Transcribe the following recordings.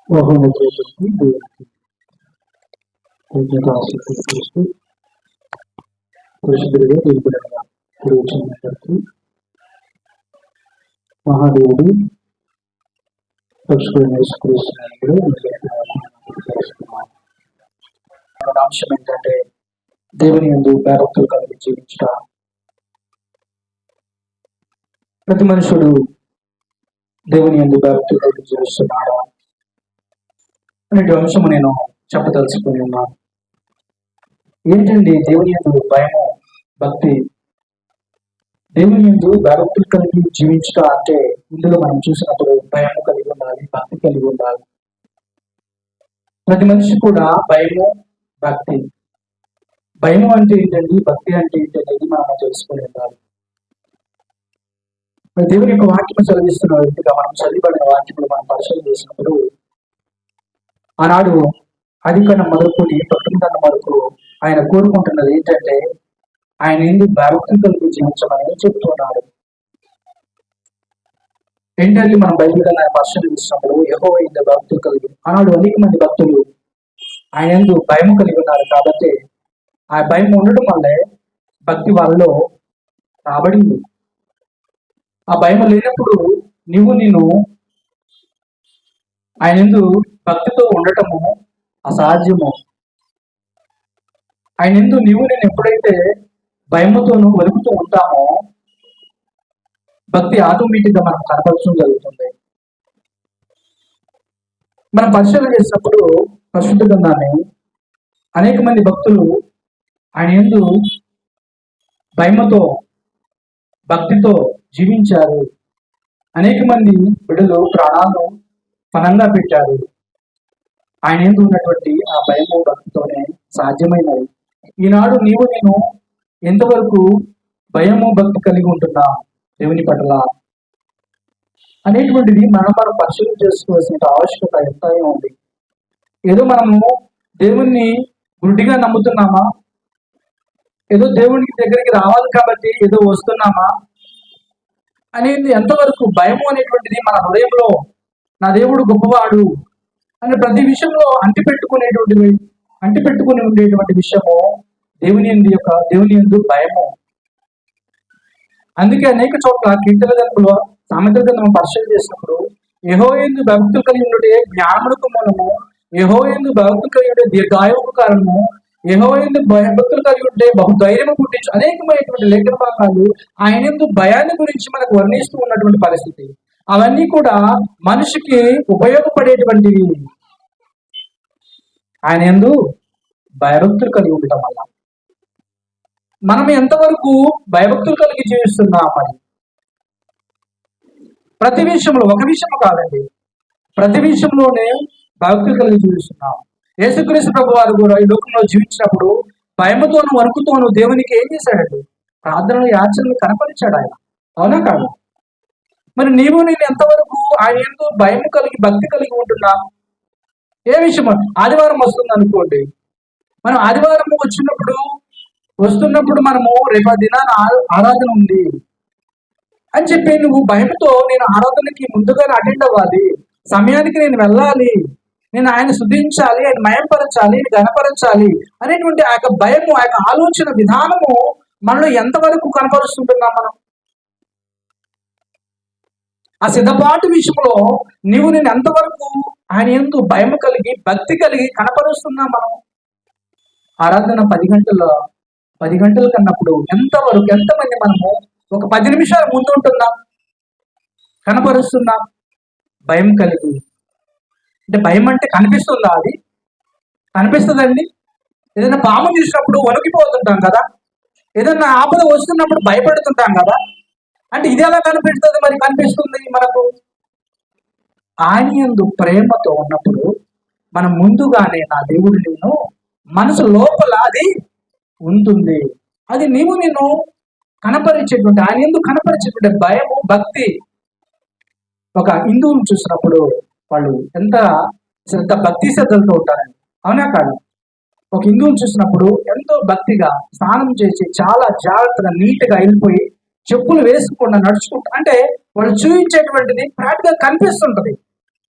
మహోన్నతుడికి దేవుడికి కృతజ్ఞత ఆశీస్సులు చేస్తూ పరిశుద్ధుడిగా దేవుడిగా వచ్చినప్పటికీ మహాదేవుడు రక్షకుడైన యేసుక్రీస్తునాథుడు అంశం ఏంటంటే దేవుని యందు భయభక్తులు కలిగి జీవించుట. ప్రతి మనుషుడు దేవుని యందు భయభక్తులు కలిగి జీవిస్తున్నాడా అనే అంశము నేను చెప్పదలుచుకుని ఉన్నాను. ఏంటండి దేవుని యందు భయము, భక్తి? దేవుని యందు భయభక్తులు కలిగి జీవించుట అంటే ఇందులో మనం చూసినప్పుడు భయము కలిగి ఉండాలి, భక్తి కలిగి ఉండాలి. ప్రతి మనిషి కూడా భయము, భక్తి. భయము అంటే ఏంటండి, భక్తి అంటే ఏంటనేది మనం తెలుసుకుని ఉండాలి. దేవుని యొక్క వాక్యం చదివిస్తున్న వ్యక్తిగా మనం చదివబడిన వాక్యములు మనం పరిశీలన చేసినప్పుడు ఆనాడు అధికన్న మొదలుకొని పట్టుకున్న వరకు ఆయన కోరుకుంటున్నది ఏంటంటే ఆయన ఎందుకు భయభక్తులు కలిగి జీవించమని చెప్తున్నాడు. ఏంటంటే మనం బైబిల్ ఆయన పరిశీలన చేసినప్పుడు యెహోవా యందు భక్తులు కలిగి ఆనాడు అనేక మంది భక్తులు ఆయన ఎందుకు భయం కలిగి ఉన్నారు. కాబట్టి ఆ భయం ఉండటం వల్లే భక్తి వాళ్ళలో రాబడింది. ఆ భయం లేనప్పుడు నేను ఆయన ఎందు భక్తితో ఉండటము అసాధ్యము. ఆయన ఎందు నేను ఎప్పుడైతే భయముతోనూ వణుకుతూ ఉంటామో భక్తి ఆటోమేటిక్ గా మనం కనపరచడం జరుగుతుంది. మనం పరిశీలన చేసినప్పుడు పరిశుద్ధ గ్రంథాన్ని అనేక మంది భక్తులు ఆయన యందు భయముతో భక్తితో జీవించారు. అనేక మంది బిడ్డలు ప్రాణాలను పనంగా పెట్టారు. ఆయన యందు ఉన్నటువంటి ఆ భయము భక్తితోనే సాధ్యమైనది. ఈనాడు నేను ఎంతవరకు భయము భక్తి కలిగి ఉంటున్నా దేవుని పట్ల అనేటువంటిది మనం పరిశీలన చేసుకోవాల్సిన ఆవశ్యకత ఎంతైనా ఉంది. ఏదో మనము దేవుణ్ణి గుడ్డిగా నమ్ముతున్నామా, ఏదో దేవునికి దగ్గరికి రావాలి కాబట్టి ఏదో వస్తున్నామా అనేది ఎంతవరకు భయము అనేటువంటిది మన హృదయంలో నా దేవుడు గొప్పవాడు అని ప్రతి విషయంలో అంటిపెట్టుకుని ఉండేటువంటి విషయము దేవుని యందు భయము. అందుకే అనేక చోట్ల కీర్తన గ్రంథంలో సామెతల గ్రంథం పరిశీలన చేసినప్పుడు యెహోవా యందు భక్తులు కలిగి ఉండే జ్ఞానమునకు మూలము, యెహోవా యందు భక్తులు కలిగి ఉండే దీర్ఘాయువుకు కారణము, యెహోవా యందు భక్తులు కలిగి ఉంటే బహుధైర్యము పుట్టించు అనేకమైనటువంటి లేఖన భాగాలు ఆయన యందు భయాన్ని గురించి మనకు వర్ణిస్తూ ఉన్నటువంటి పరిస్థితి. అవన్నీ కూడా మనిషికి ఉపయోగపడేటువంటివి. ఆయన యందు భయభక్తులు కలిగి ఉండటం వల్ల మనం ఎంతవరకు భయభక్తులు కలిగి జీవిస్తున్నాం. మరి ప్రతి విషయంలో, ఒక విషయం కాదండి, ప్రతి విషయంలోనే భయభక్తులు కలిగి జీవిస్తున్నాం. యేసుక్రీస్తు ప్రభు వారు కూడా ఈ లోకంలో జీవించినప్పుడు భయముతోను వణుకుతోను దేవునికి ఏం చేశాడండి? ప్రార్థనలు, యాచనలు కనపరిచాడు ఆయన. అవునా కాదు? మరి నేను ఎంతవరకు ఆయన ఎంతో భయము కలిగి భక్తి కలిగి ఉంటున్నా? ఏ విషయం? ఆదివారం వస్తుంది అనుకోండి, మనం ఆదివారం వస్తున్నప్పుడు మనము రేపు దినాన ఆరాధన ఉంది అని చెప్పి నువ్వు భయంతో నేను ఆరాధనకి ముందుగానే అటెండ్ అవ్వాలి, సమయానికి నేను వెళ్ళాలి, నేను ఆయన స్తుతించాలి, ఆయన మయంపరచాలి, గణపరచాలి అనేటువంటి ఆ యొక్క భయము, ఆ యొక్క ఆలోచన విధానము మనలో ఎంతవరకు కనపరుస్తుంటున్నాం? మనం ఆ సిద్ధపాటు విషయంలో నేను ఎంతవరకు ఆయన యందు భయం కలిగి భక్తి కలిగి కనపరుస్తున్నాం? మనం ఆరాధన 10 గంటల కన్నప్పుడు ఎంతమంది మనము ఒక 10 నిమిషాల ముందు ఉంటున్నాం, కనపరుస్తున్నాం భయం కలిగి? అంటే భయం అంటే కనిపిస్తుందా? అది కనిపిస్తుందండి. ఏదైనా పాము చూసినప్పుడు వణికిపోతుంటాం కదా, ఏదైనా ఆపద వస్తున్నప్పుడు భయపడుతుంటాం కదా. అంటే ఇది ఎలా కనిపిస్తుంది? మరి కనిపిస్తుంది మనకు ఆయన యందు ప్రేమతో ఉన్నప్పుడు మనం ముందుగానే నా దేవుడు మనసు లోపల అది ఉంటుంది. అది నిన్ను కనపరిచేటువంటి, ఆయన యందు కనపరిచేటువంటి భయము భక్తి. ఒక హిందువులు చూసినప్పుడు వాళ్ళు ఎంత భక్తి శ్రద్ధలతో ఉంటారండి. అవునా కాదు? ఒక హిందువులు చూసినప్పుడు ఎంతో భక్తిగా స్నానం చేసి చాలా జాగ్రత్తగా నీట్గా వెళ్ళిపోయి చెప్పులు వేసుకుండా నడుచుకుంటా, అంటే వాళ్ళు చూపించేటువంటిది ప్రాక్టికల్ కనిపిస్తుంటది.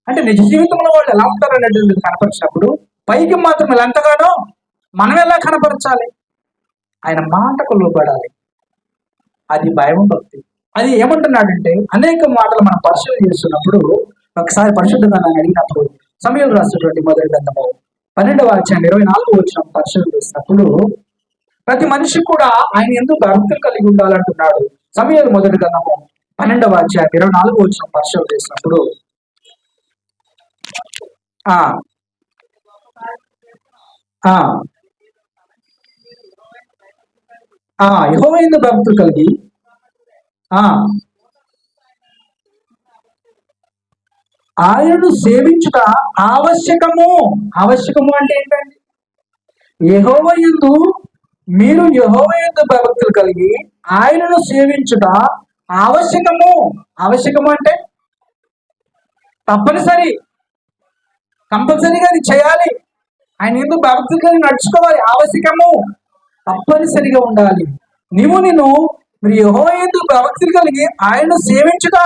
అంటే నిజ జీవితంలో వాళ్ళు ఎలా ఉంటారు అనేటువంటిది కనపరిచినప్పుడు పైకి మాత్రం ఇలా ఎంతగానో మనం ఎలా కనపరచాలి? ఆయన మాటకు లోబడాలి. అది భయం భక్తి. అది ఏమంటున్నాడంటే అనేక మాటలు మనం పరిశీలన చేస్తున్నప్పుడు ఒకసారి పరిశుద్ధంగా నన్ను అడిగినప్పుడు సమయంలో రాసినటువంటి మొదటి గ్రంథము 12వ అధ్యాయం 24వ వచనం పరిశీలన చేసినప్పుడు ప్రతి మనిషి కూడా ఆయన ఎందుకు భక్తులు కలిగి ఉండాలంటున్నాడు. సమయంలో మొదటి గ్రంథము 12వ అధ్యాయం 24వ వచనం పరిశీలన చేసినప్పుడు యెహోవా యందు భక్తులు కలిగి ఆయనను సేవించుట ఆవశ్యకము. ఆవశ్యకము అంటే ఏంటండి? యెహోవా యందు మీరు యెహోవా యందు భక్తులు కలిగి ఆయనను సేవించుట ఆవశ్యకము. ఆవశ్యకము అంటే తప్పనిసరి, కంపల్సరీగా అది చేయాలి. ఆయన ఎందుకు భక్తులు కలిగి నడుచుకోవాలి. ఆవశ్యకము, తప్పనిసరిగా ఉండాలి. నేను మీరు యెహోవా యందు భక్తులు కలిగి ఆయన సేవించుట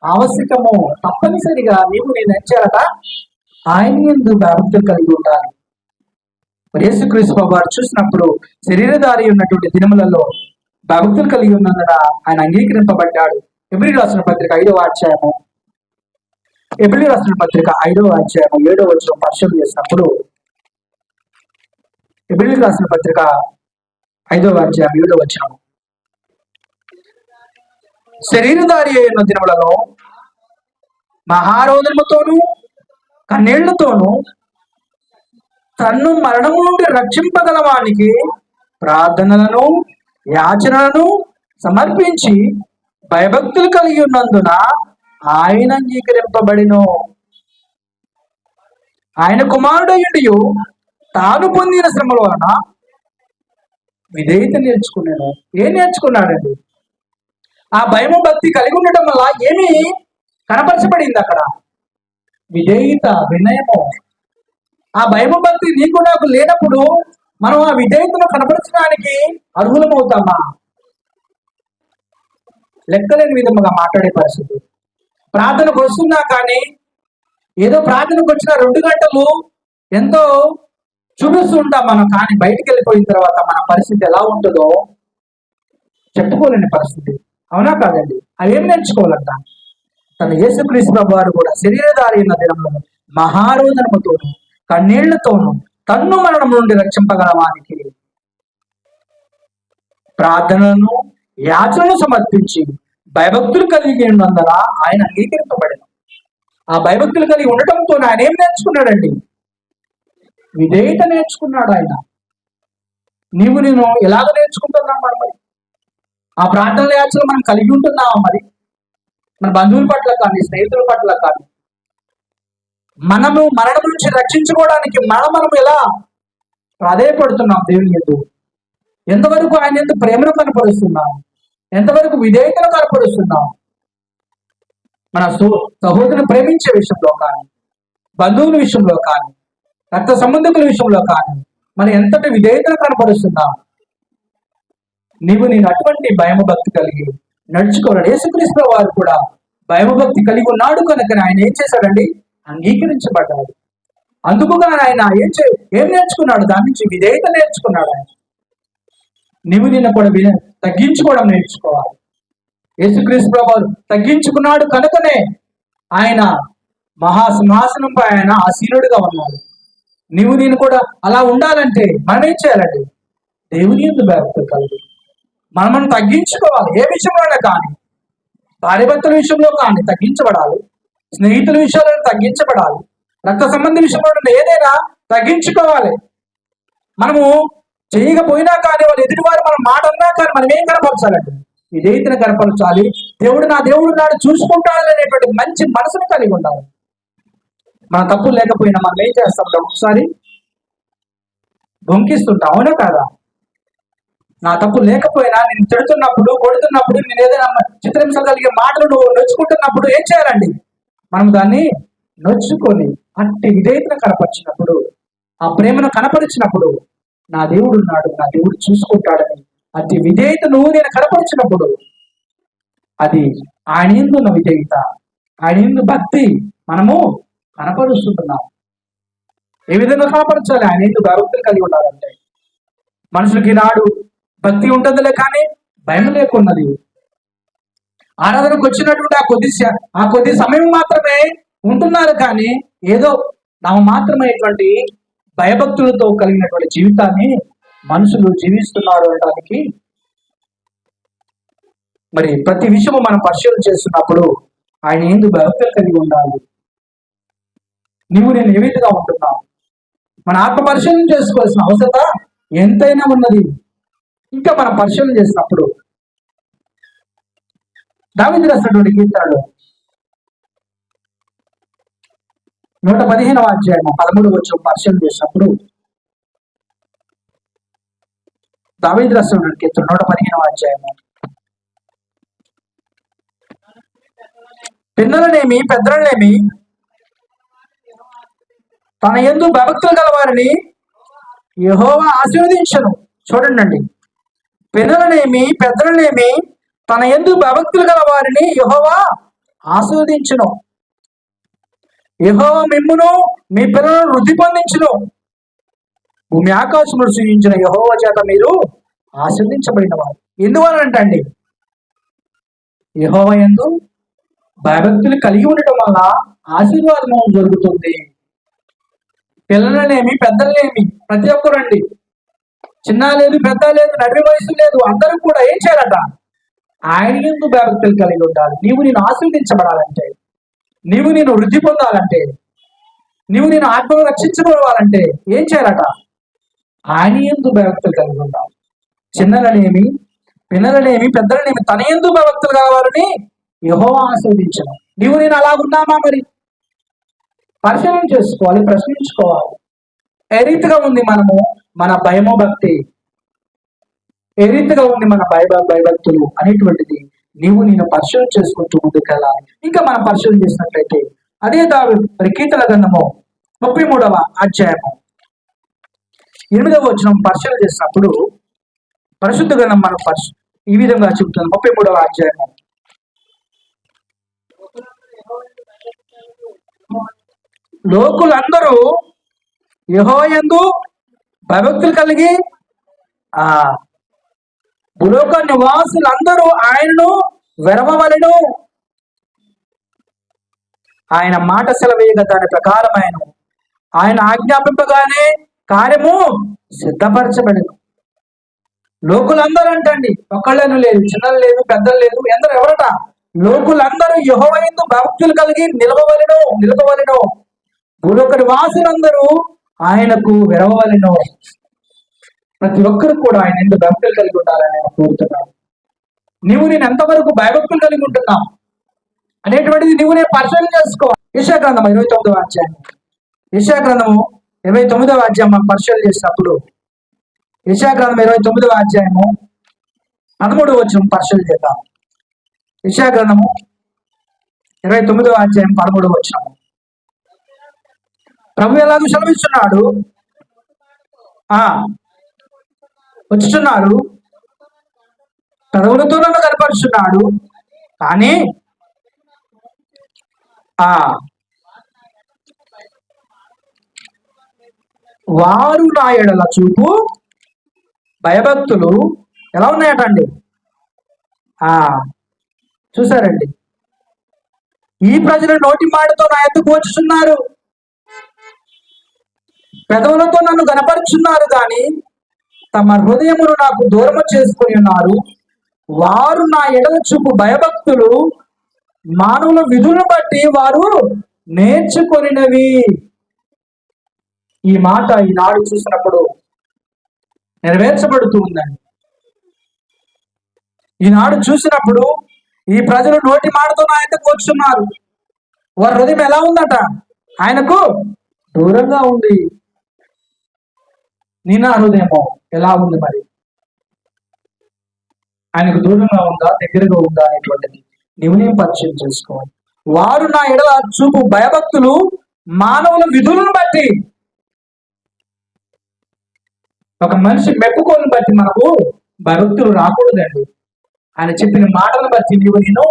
ఆవశ్యకము, తప్పనిసరిగా నేను ఏం చేయాలట? ఆయన యందు భక్తులు కలిగి ఉండాలి. మరి యేసుక్రీస్తు వారు చూసినప్పుడు శరీరధారి ఉన్నటువంటి దినములలో భక్తులు కలిగి ఉన్నందున ఆయన అంగీకరింపబడ్డాడు. ఎబ్రియులకు రాసిన పత్రిక 5వ అధ్యాయము 7వ వచనం పరిశీలన చేసినప్పుడు ఎబ్రియులకు రాసిన పత్రిక 5వ అధ్యాయం 7వ వచనం, శరీరధారి అయిన దినములలో మహారోదనముతోనూ కన్నీళ్లతోనూ తన్ను మరణము నుండి రక్షింపగలవానికి ప్రార్థనలను యాచనలను సమర్పించి భయభక్తులు కలిగి ఉన్నందున ఆయన అంగీకరింపబడిను. ఆయన కుమారుడయుడియు తాను పొందిన శ్రమల వలన విధేయత నేర్చుకున్నాను. ఏం నేర్చుకున్నాడండి? ఆ భయము భక్తి కలిగి ఉండటం వల్ల ఏమి కనపరచబడింది అక్కడ? విధేయత, వినయము. ఆ భయము భక్తి నీకు నాకు లేనప్పుడు మనం ఆ విధేయతను కనపరచడానికి అర్హులమవుతామా? లెక్కలేని విధముగా మాట్లాడే పరిస్థితి. ప్రార్థనకు వస్తున్నా కానీ ఏదో ప్రార్థనకు వచ్చిన 2 గంటలు ఎంతో చూపిస్తూ ఉంటాం మనం, కానీ బయటికి వెళ్ళిపోయిన తర్వాత మన పరిస్థితి ఎలా ఉంటుందో చెప్పుకోలేని పరిస్థితి. అవునా కాదండి? అవేం నేర్చుకోవాలంట? తన యేసుక్రీస్తు వారు కూడా శరీరధారి అయిన దినంలో మహారోదనముతోను కన్నీళ్లతోనూ తన్ను మరణం నుండి రక్షింపగలవానికి ప్రార్థనలను యాచనను సమర్పించి భయభక్తులు కలిగి ఉన్నందున ఆయన అంగీకరింపబడిన. ఆ భయభక్తులు కలిగి ఉండటంతో ఆయన ఏం నేర్చుకున్నాడండి? విధేయత నేర్చుకున్నాడు. ఆయన నేను ఎలాగ నేర్చుకుంటున్నాం మరి? ఆ ప్రార్థనల యాచనలు మనం కలిగి ఉంటున్నామా మరి? మన బంధువుల పట్ల కానీ స్నేహితుల పట్ల కానీ మనము మరణం నుంచి రక్షించుకోవడానికి మనం ఎలా ప్రాధేయపడుతున్నాం? దేవుని యందు ఎంతవరకు ఆయన యందు ప్రేమను కనపరుస్తున్నాం? ఎంతవరకు విధేయతను కనపరుస్తున్నాం? మన సహోదరుని ప్రేమించే విషయంలో కానీ, బంధువుల విషయంలో కానీ, రక్త సంబంధికుల విషయంలో కానీ మనం ఎంతటి విధేయతను కనపరుస్తున్నాం? నేను అటువంటి భయము భక్తి కలిగి నడుచుకోవాలి. యేసుక్రీస్తు వారు కూడా భయము భక్తి కలిగి ఉన్నాడు కనుక ఆయన ఏం చేశాడండి? అంగీకరించబడ్డాడు. అందుకుగా ఆయన ఏం నేర్చుకున్నాడు? దాని నుంచి విధేయత నేర్చుకున్నాడు. ఆయన నిన్ను కూడా తగ్గించుకోవడం నేర్చుకోవాలి. యేసుక్రీస్తు వారు తగ్గించుకున్నాడు కనుకనే ఆయన మహాసింహాసనంపై ఆయన ఆసీనుడిగా ఉన్నాడు. నేను కూడా అలా ఉండాలంటే మనం ఏం చేయాలండి? దేవుని యందు భయభక్తులు కలిగి మనం తగ్గించుకోవాలి. ఏ విషయంలోనే కానీ, భార్యాభర్తల విషయంలో కానీ తగ్గించబడాలి, స్నేహితుల విషయంలో తగ్గించబడాలి, రక్త సంబంధి విషయంలో ఏదైనా తగ్గించుకోవాలి. మనము చేయకపోయినా కానీ వాళ్ళు ఎదుటివారు మనం మాట అన్నా కానీ మనం ఏం కనపరచాలండి? విధేయతను కనపరచాలి. నా దేవుడు నాడు చూసుకుంటాడు అనేటువంటి మంచి మనసును కలిగి ఉండాలి. మన తప్పులు లేకపోయినా మనం ఏం చేస్తాం? ఒకసారి బొంకిస్తుంటాం. అవునా కాదా? నా తప్పు లేకపోయినా నేను తిడుతున్నప్పుడు, కొడుతున్నప్పుడు, నేను ఏదైనా చిత్రహింస కలిగే మాటలు నువ్వు నొచ్చుకుంటున్నప్పుడు ఏం చేయాలండి? మనం దాన్ని నొచ్చుకొని అట్టి విధేయతను కనపరిచినప్పుడు, ఆ ప్రేమను కనపరిచినప్పుడు, నా దేవుడు ఉన్నాడు, నా దేవుడు చూసుకుంటాడని అట్టి విధేయతను నేను కనపరిచినప్పుడు అది ఆయన యందు ఉన్న విధేయత, ఆయన యందు భక్తి, మనము కనపరుస్తున్నాం. ఏ విధంగా కనపరచాలి? ఆయన ఎందుకు భక్తులు కలిగి ఉండాలంటే, మనుషులకి నాడు భక్తి ఉంటుందిలే కానీ భయం లేకున్నది. ఆరాధనకు వచ్చినటువంటి ఆ కొద్ది సమయం మాత్రమే ఉంటున్నారు, కానీ ఏదో మాత్రమైనటువంటి భయభక్తులతో కలిగినటువంటి జీవితాన్ని మనుషులు జీవిస్తున్నారు అనడానికి మరి ప్రతి విషయము మనం పరిశీలన చేస్తున్నప్పుడు ఆయన ఎందుకు భక్తులు కలిగి ఉండాలి. నీవు నేను ఏ విధంగా ఉంటున్నావు, మన ఆత్మ పరిశీలన చేసుకోవాల్సిన అవసరత ఎంతైనా ఉన్నది. ఇంకా మనం పరిశీలన చేసినప్పుడు దావీదు రాసినటువంటి కీర్తనలు 115వ అధ్యాయం 13వ వచనం పరిశీలన చేసినప్పుడు, దావీదు రాసినటువంటి కీర్తన 115వ అధ్యాయము, పిన్నలనేమి పెద్దలనేమి తన యందు భయభక్తులు గలవారిని యెహోవా ఆశీర్వదించును. చూడండి, పిన్నలనేమి పెద్దలనేమి తన యందు భయభక్తులు గలవారిని యెహోవా ఆశీర్వదించును. యెహోవా మిమ్మును మీ పిల్లలను వృద్ధి పొందించును. భూమి ఆకాశములు సృజించిన యెహోవా చేత మీరు ఆశీర్వదించబడిన వారు. ఎందువలనంటండి, యెహోవా యందు భయభక్తులు కలిగి ఉండటం వల్ల ఆశీర్వాదము జరుగుతుంది. పిల్లలనేమి పెద్దలనేమి ప్రతి ఒక్కరండి, చిన్న లేదు పెద్ద లేదు నడిమి వయసు లేదు, అందరూ కూడా ఏం చేయాలట? ఆయన యందు భయభక్తులు కలిగి ఉండాలి. నీవు నేను ఆశీర్వదించబడాలంటే, నీవు నేను వృద్ధి పొందాలంటే, నీవు నేను ఆత్మను రక్షించబడాలంటే ఏం చేయాలట? ఆయన యందు భయభక్తులు కలిగి ఉండాలి. చిన్నలనేమి పిల్లలనేమి పెద్దలనేమి తన యందు భయభక్తులు కావాలని యెహోవా ఆశీర్వదించను. నీవు నేను అలాగున్నామా? మరి పరిశీలన చేసుకోవాలి, ప్రశ్నించుకోవాలి. ఏ రీతిగా ఉంది మన భయమో భక్తి, ఏ రీతిగా ఉంది మన భయభక్తులు అనేటువంటిది నీవు నేను పరిశీలన చేసుకుంటూ ముందుకెళ్ళాలి. ఇంకా మనం పరిశీలన చేసినట్లయితే అదే మరి కీర్తన గ్రంథము 33వ అధ్యాయము 8వ వచనం పరిశీలన చేసినప్పుడు పరిశుద్ధ గ్రంథం మనం ఈ విధంగా చెబుతుంది. 33వ అధ్యాయము, లోకులందరూ యెహోవా యందు భయభక్తులు కలిగి భూలోక నివాసులందరూ ఆయనను వెరవవలెను. ఆయన మాట సెలవేయగా దాని ప్రకారం ఆయన ఆజ్ఞాపింపగానే కార్యము సిద్ధపరచబడను. లోకులందరూ అంటండి, ఒక్కళ్ళను లేదు, చిన్నలు లేదు, పెద్దలు లేదు, ఎందరు ఎవరట? లోకులందరూ యెహోవా యందు భక్తులు కలిగి నిలబవలెను. భూలోక నివాసులందరూ ఆయనకు వెరవవలెను. ప్రతి ఒక్కరు కూడా ఆయన ఎందుకు భక్తులు కలిగి ఉండాలని నేను కోరుతున్నాను. నీవు నేను ఎంతవరకు భయభక్తులు కలిగి ఉంటున్నాం అనేటువంటిది నీవు నేను పరిశీలన చేసుకోవాలి. యెషయా గ్రంథం 29వ అధ్యాయం, యెషయా గ్రంథము 29వ అధ్యాయం మనం పరిశీలన చేసినప్పుడు, యెషయా గ్రంథం 29వ అధ్యాయము 13వ వచనం పరిశీలన చేద్దాం. యెషయా గ్రంథము 29వ అధ్యాయం 13వ వచనం, ప్రభు ఎలాగూ సెలవిస్తున్నాడు, వచ్చుచున్నాడు, పెదవులతో నన్ను కనపరుచున్నాడు, కానీ వారు నా ఎడల చూపు భయభక్తులు ఎలా ఉన్నాయటండి? చూసారండి, ఈ ప్రజలు నోటి మాటతో నా ఎందుకు వచ్చుచున్నారు, పెదవులతో నన్ను గనపరుచున్నారు, కానీ తమ హృదయమును నాకు దూరము చేసుకుని ఉన్నారు. వారు నా ఎడల చూపు భయభక్తులు మానవుల విధులను బట్టి వారు నేర్చుకొనినవి. ఈ మాట ఈనాడు చూసినప్పుడు నెరవేర్చబడుతూ ఉందండి. ఈనాడు చూసినప్పుడు ఈ ప్రజలు నోటి మాటతో నా ఎందుకు వచ్చున్నారు, వారి హృదయం ఎలా ఉందట? ఆయనకు దూరంగా ఉంది. నీ నా హృదయమో ఎలా ఉంది? మరి ఆయనకు దూరంగా ఉందా, దగ్గరగా ఉందా అనేటువంటిది నీవునే పరిచయం చేసుకోవాలి. వారు నా ఎడల చూపు భయభక్తులు మానవుల విధులను బట్టి, ఒక మనిషి మెప్పుకోని బట్టి మనకు భయభక్తులు రాకూడదండి. ఆయన చెప్పిన మాటలను బట్టి నీవు నేను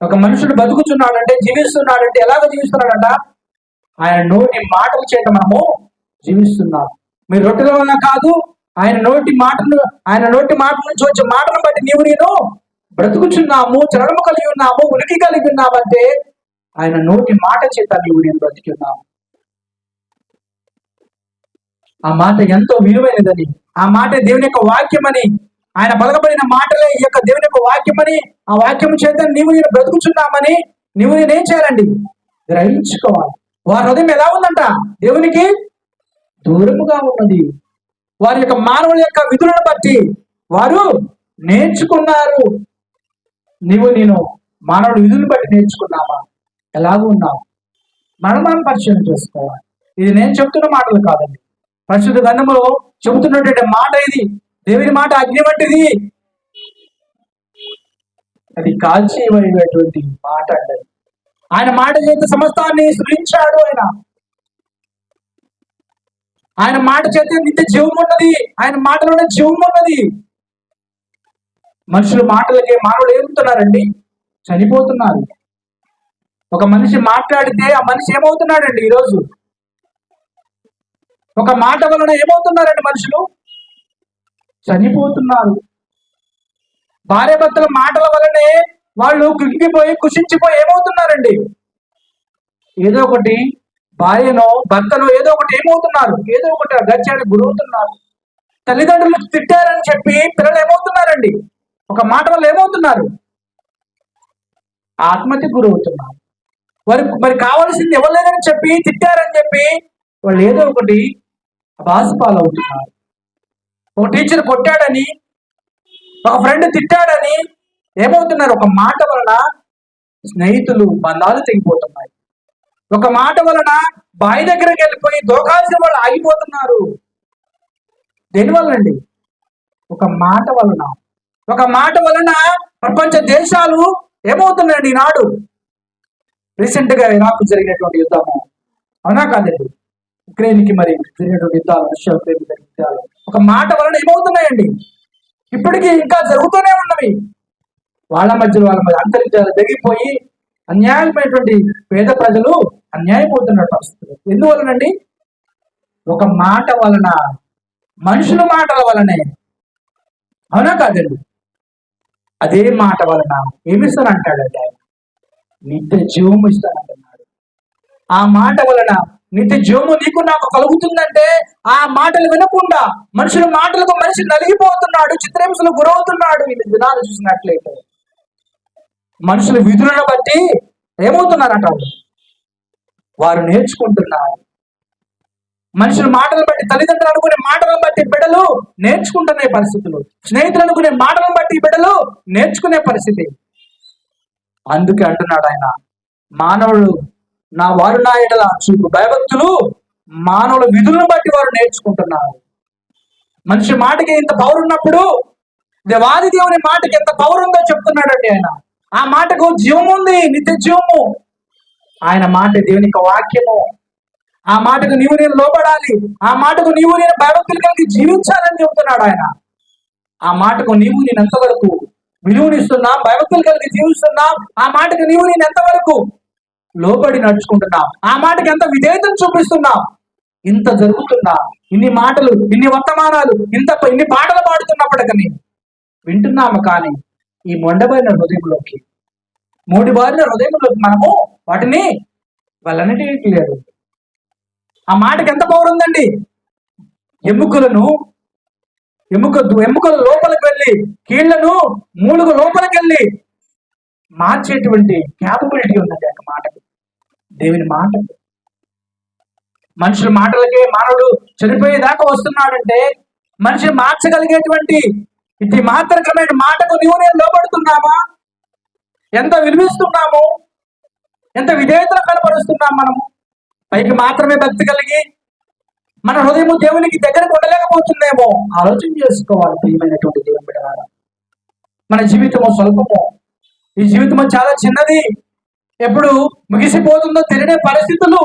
ఒక మనుషుడు బతుకుతున్నాడంటే, జీవిస్తున్నాడంటే ఎలాగ జీవిస్తున్నాడంట? ఆయన నోటి మాటల చేత మనము జీవిస్తున్నాం. మీ రొట్టెల వల్ల కాదు, ఆయన నోటి మాట నుంచి వచ్చే మాటను బట్టి నేను బ్రతుకుచున్నాము, చలనము కలిగి ఉన్నాము, ఉనికి కలిగి ఉన్నామంటే ఆయన నోటి మాట చేత నేను బ్రతికి ఉన్నాము. ఆ మాట ఎంతో విలువైనదని, ఆ మాట దేవుని యొక్క వాక్యమని, ఆయన పలకబడిన మాటలే ఈ యొక్క దేవుని యొక్క వాక్యమని, ఆ వాక్యం చేత నేను బ్రతుకుచున్నామని నేనేం చేయాలండి? గ్రహించుకోవాలి. వారి హృదయం ఎలా ఉందంట? దేవునికి దూరముగా ఉన్నది. వారి యొక్క మానవుల యొక్క విధులను బట్టి వారు నేర్చుకున్నారు. నేను మానవుడి విధులను బట్టి నేర్చుకున్నామా? ఎలాగూ ఉన్నావు? మనం పరిశీలన చేసుకోవాలి. ఇది నేను చెప్తున్న మాటలు కాదండి, పరిశుద్ధ గ్రంథంలో చెబుతున్నటువంటి మాట ఇది. దేవుని మాట అగ్ని వంటిది, అది కాల్చి ఇవ్వటువంటి మాట అండి. ఆయన మాట చేత సమస్తాన్ని సృష్టించాడు. ఆయన మాట చేత నిత్య జీవం ఉన్నది. ఆయన మాటలోనే జీవం ఉన్నది. మనుషుల మాటలకి మానవులు ఏమవుతున్నారండి? చనిపోతున్నారు. ఒక మనిషి మాట్లాడితే ఆ మనిషి ఏమవుతున్నాడండి? ఈరోజు ఒక మాట వలన ఏమవుతున్నారండి? మనుషులు చనిపోతున్నారు. భార్యాభర్తల మాటల వలనే వాళ్ళు కృంగిపోయి కుషించిపోయి ఏమవుతున్నారండి? ఏదో ఒకటి భార్యనో భర్తనో ఏదో ఒకటి ఏమవుతున్నారు? ఏదో ఒకటి గత్యానికి గురవుతున్నారు. తల్లిదండ్రులు తిట్టారని చెప్పి పిల్లలు ఏమవుతున్నారండి? ఒక మాట వల్ల ఏమవుతున్నారు? ఆత్మహత్య గురవుతున్నారు. మరి కావాల్సింది ఇవ్వలేదని చెప్పి తిట్టారని చెప్పి వాళ్ళు ఏదో ఒకటి బాధపాలవుతున్నారు. ఒక టీచర్ కొట్టాడని, ఒక ఫ్రెండ్ తిట్టాడని ఏమవుతున్నారు? ఒక మాట వలన స్నేహితులు బంధాలు తెగిపోతున్నాయి. ఒక మాట వలన బావి దగ్గరికి వెళ్ళిపోయి దోకాల్సిన వాళ్ళు ఆగిపోతున్నారు. దేనివల్లండి? ఒక మాట వలన. ఒక మాట వలన ప్రపంచ దేశాలు ఏమవుతున్నాయండి ఈనాడు? రీసెంట్ గా ఇరాక్ జరిగినటువంటి యుద్ధము, అవునా కాదండి? ఉక్రెయిన్కి మరి జరిగినటువంటి యుద్ధాలు, రష్యా ఉక్రెయిన్ యుద్ధాలు ఒక మాట వలన ఏమవుతున్నాయండి? ఇప్పటికీ ఇంకా జరుగుతూనే ఉన్నవి. వాళ్ళ మధ్య అంతరిక్షాలు తెగిపోయి అన్యాయమైనటువంటి పేద ప్రజలు అన్యాయపోతున్న పరిస్థితులు ఎందువలనండి? ఒక మాట వలన, మనుషుల మాటల వలనే, అవునా కాదండి? అదే మాట వలన ఏమిస్తానంటాడంటే ఆయన నిత్య జీవము ఇస్తానంటున్నాడు. ఆ మాట వలన నిత్య జీవము నీకు నాకు కలుగుతుందంటే ఆ మాటలు వినకుండా మనుషుల మాటలకు మనిషి నలిగిపోతున్నాడు, చిత్రహింసలు గురవుతున్నాడు. ఈ దినాలు చూసినట్లయితే మనుషుల విధులను బట్టి ఏమవుతున్నారట? వారు నేర్చుకుంటున్నారు. మనుషుల మాటలను బట్టి, తల్లిదండ్రులు అనుకునే మాటలను బట్టి బిడ్డలు నేర్చుకుంటున్న పరిస్థితులు, స్నేహితులు అనుకునే మాటలను బట్టి బిడ్డలు నేర్చుకునే పరిస్థితి. అందుకే అంటున్నాడు ఆయన, మానవుడు నా వారు నా ఎడల చూపు భయభక్తులు మానవుల విధులను బట్టి వారు నేర్చుకుంటున్నారు. మనిషి మాటకి ఇంత పవర్ ఉన్నప్పుడు దేవాది దేవుని మాటకి ఎంత పవర్ ఉందో చెప్తున్నాడండి ఆయన. ఆ మాటకు జీవం ఉంది, నిత్య జీవము. ఆయన మాట దేవుని యొక్క వాక్యము. ఆ మాటకు నీవు నేను లోబడాలి. ఆ మాటకు నీవు నేను భయభక్తులు కలిగి జీవించాలని చెప్తున్నాడు ఆయన. ఆ మాటకు నీవు నేను ఎంతవరకు విలువనిస్తున్నా, భయభక్తులు కలిగి జీవిస్తున్నా, ఆ మాటకు నీవు నేను ఎంతవరకు లోబడి నడుచుకుంటున్నాం, ఆ మాటకి ఎంత విధేయతను చూపిస్తున్నాం. ఇంత జరుగుతున్నా, ఇన్ని మాటలు, ఇన్ని వర్తమానాలు, ఇన్ని పాటలు పాడుతున్నప్పటికని వింటున్నాము. కానీ ఈ మొండబడిన హృదయంలోకి, మూడిబారిన హృదయంలోకి మనము వాటిని వెళ్ళనటికి లేదు. ఆ మాటకి ఎంత పవర్ ఉందండి? ఎముకల లోపలికి వెళ్ళి, కీళ్లను మూలుగు లోపలికి వెళ్ళి మార్చేటువంటి క్యాపబిలిటీ ఉందండి ఆ మాటకి, దేవుని మాటకి. మనుషుల మాటలకే మానవుడు చనిపోయేదాకా వస్తున్నాడంటే మనిషిని మార్చగలిగేటువంటి ఇది మాత్రకమైన మాటకు నీవు నేను లోపడుతున్నామా? ఎంత విలువిస్తున్నాము? ఎంత విధేయతను కనపరుస్తున్నాం మనము? పైకి మాత్రమే భక్తి కలిగి మన హృదయము దేవునికి దగ్గరకు ఉండలేకపోతుందేమో ఆలోచన చేసుకోవాలి. ప్రియమైనటువంటి దేవుని బిడ్డలారా, మన జీవితము స్వల్పము, ఈ జీవితము చాలా చిన్నది. ఎప్పుడు ముగిసిపోతుందో తెలియని పరిస్థితులు.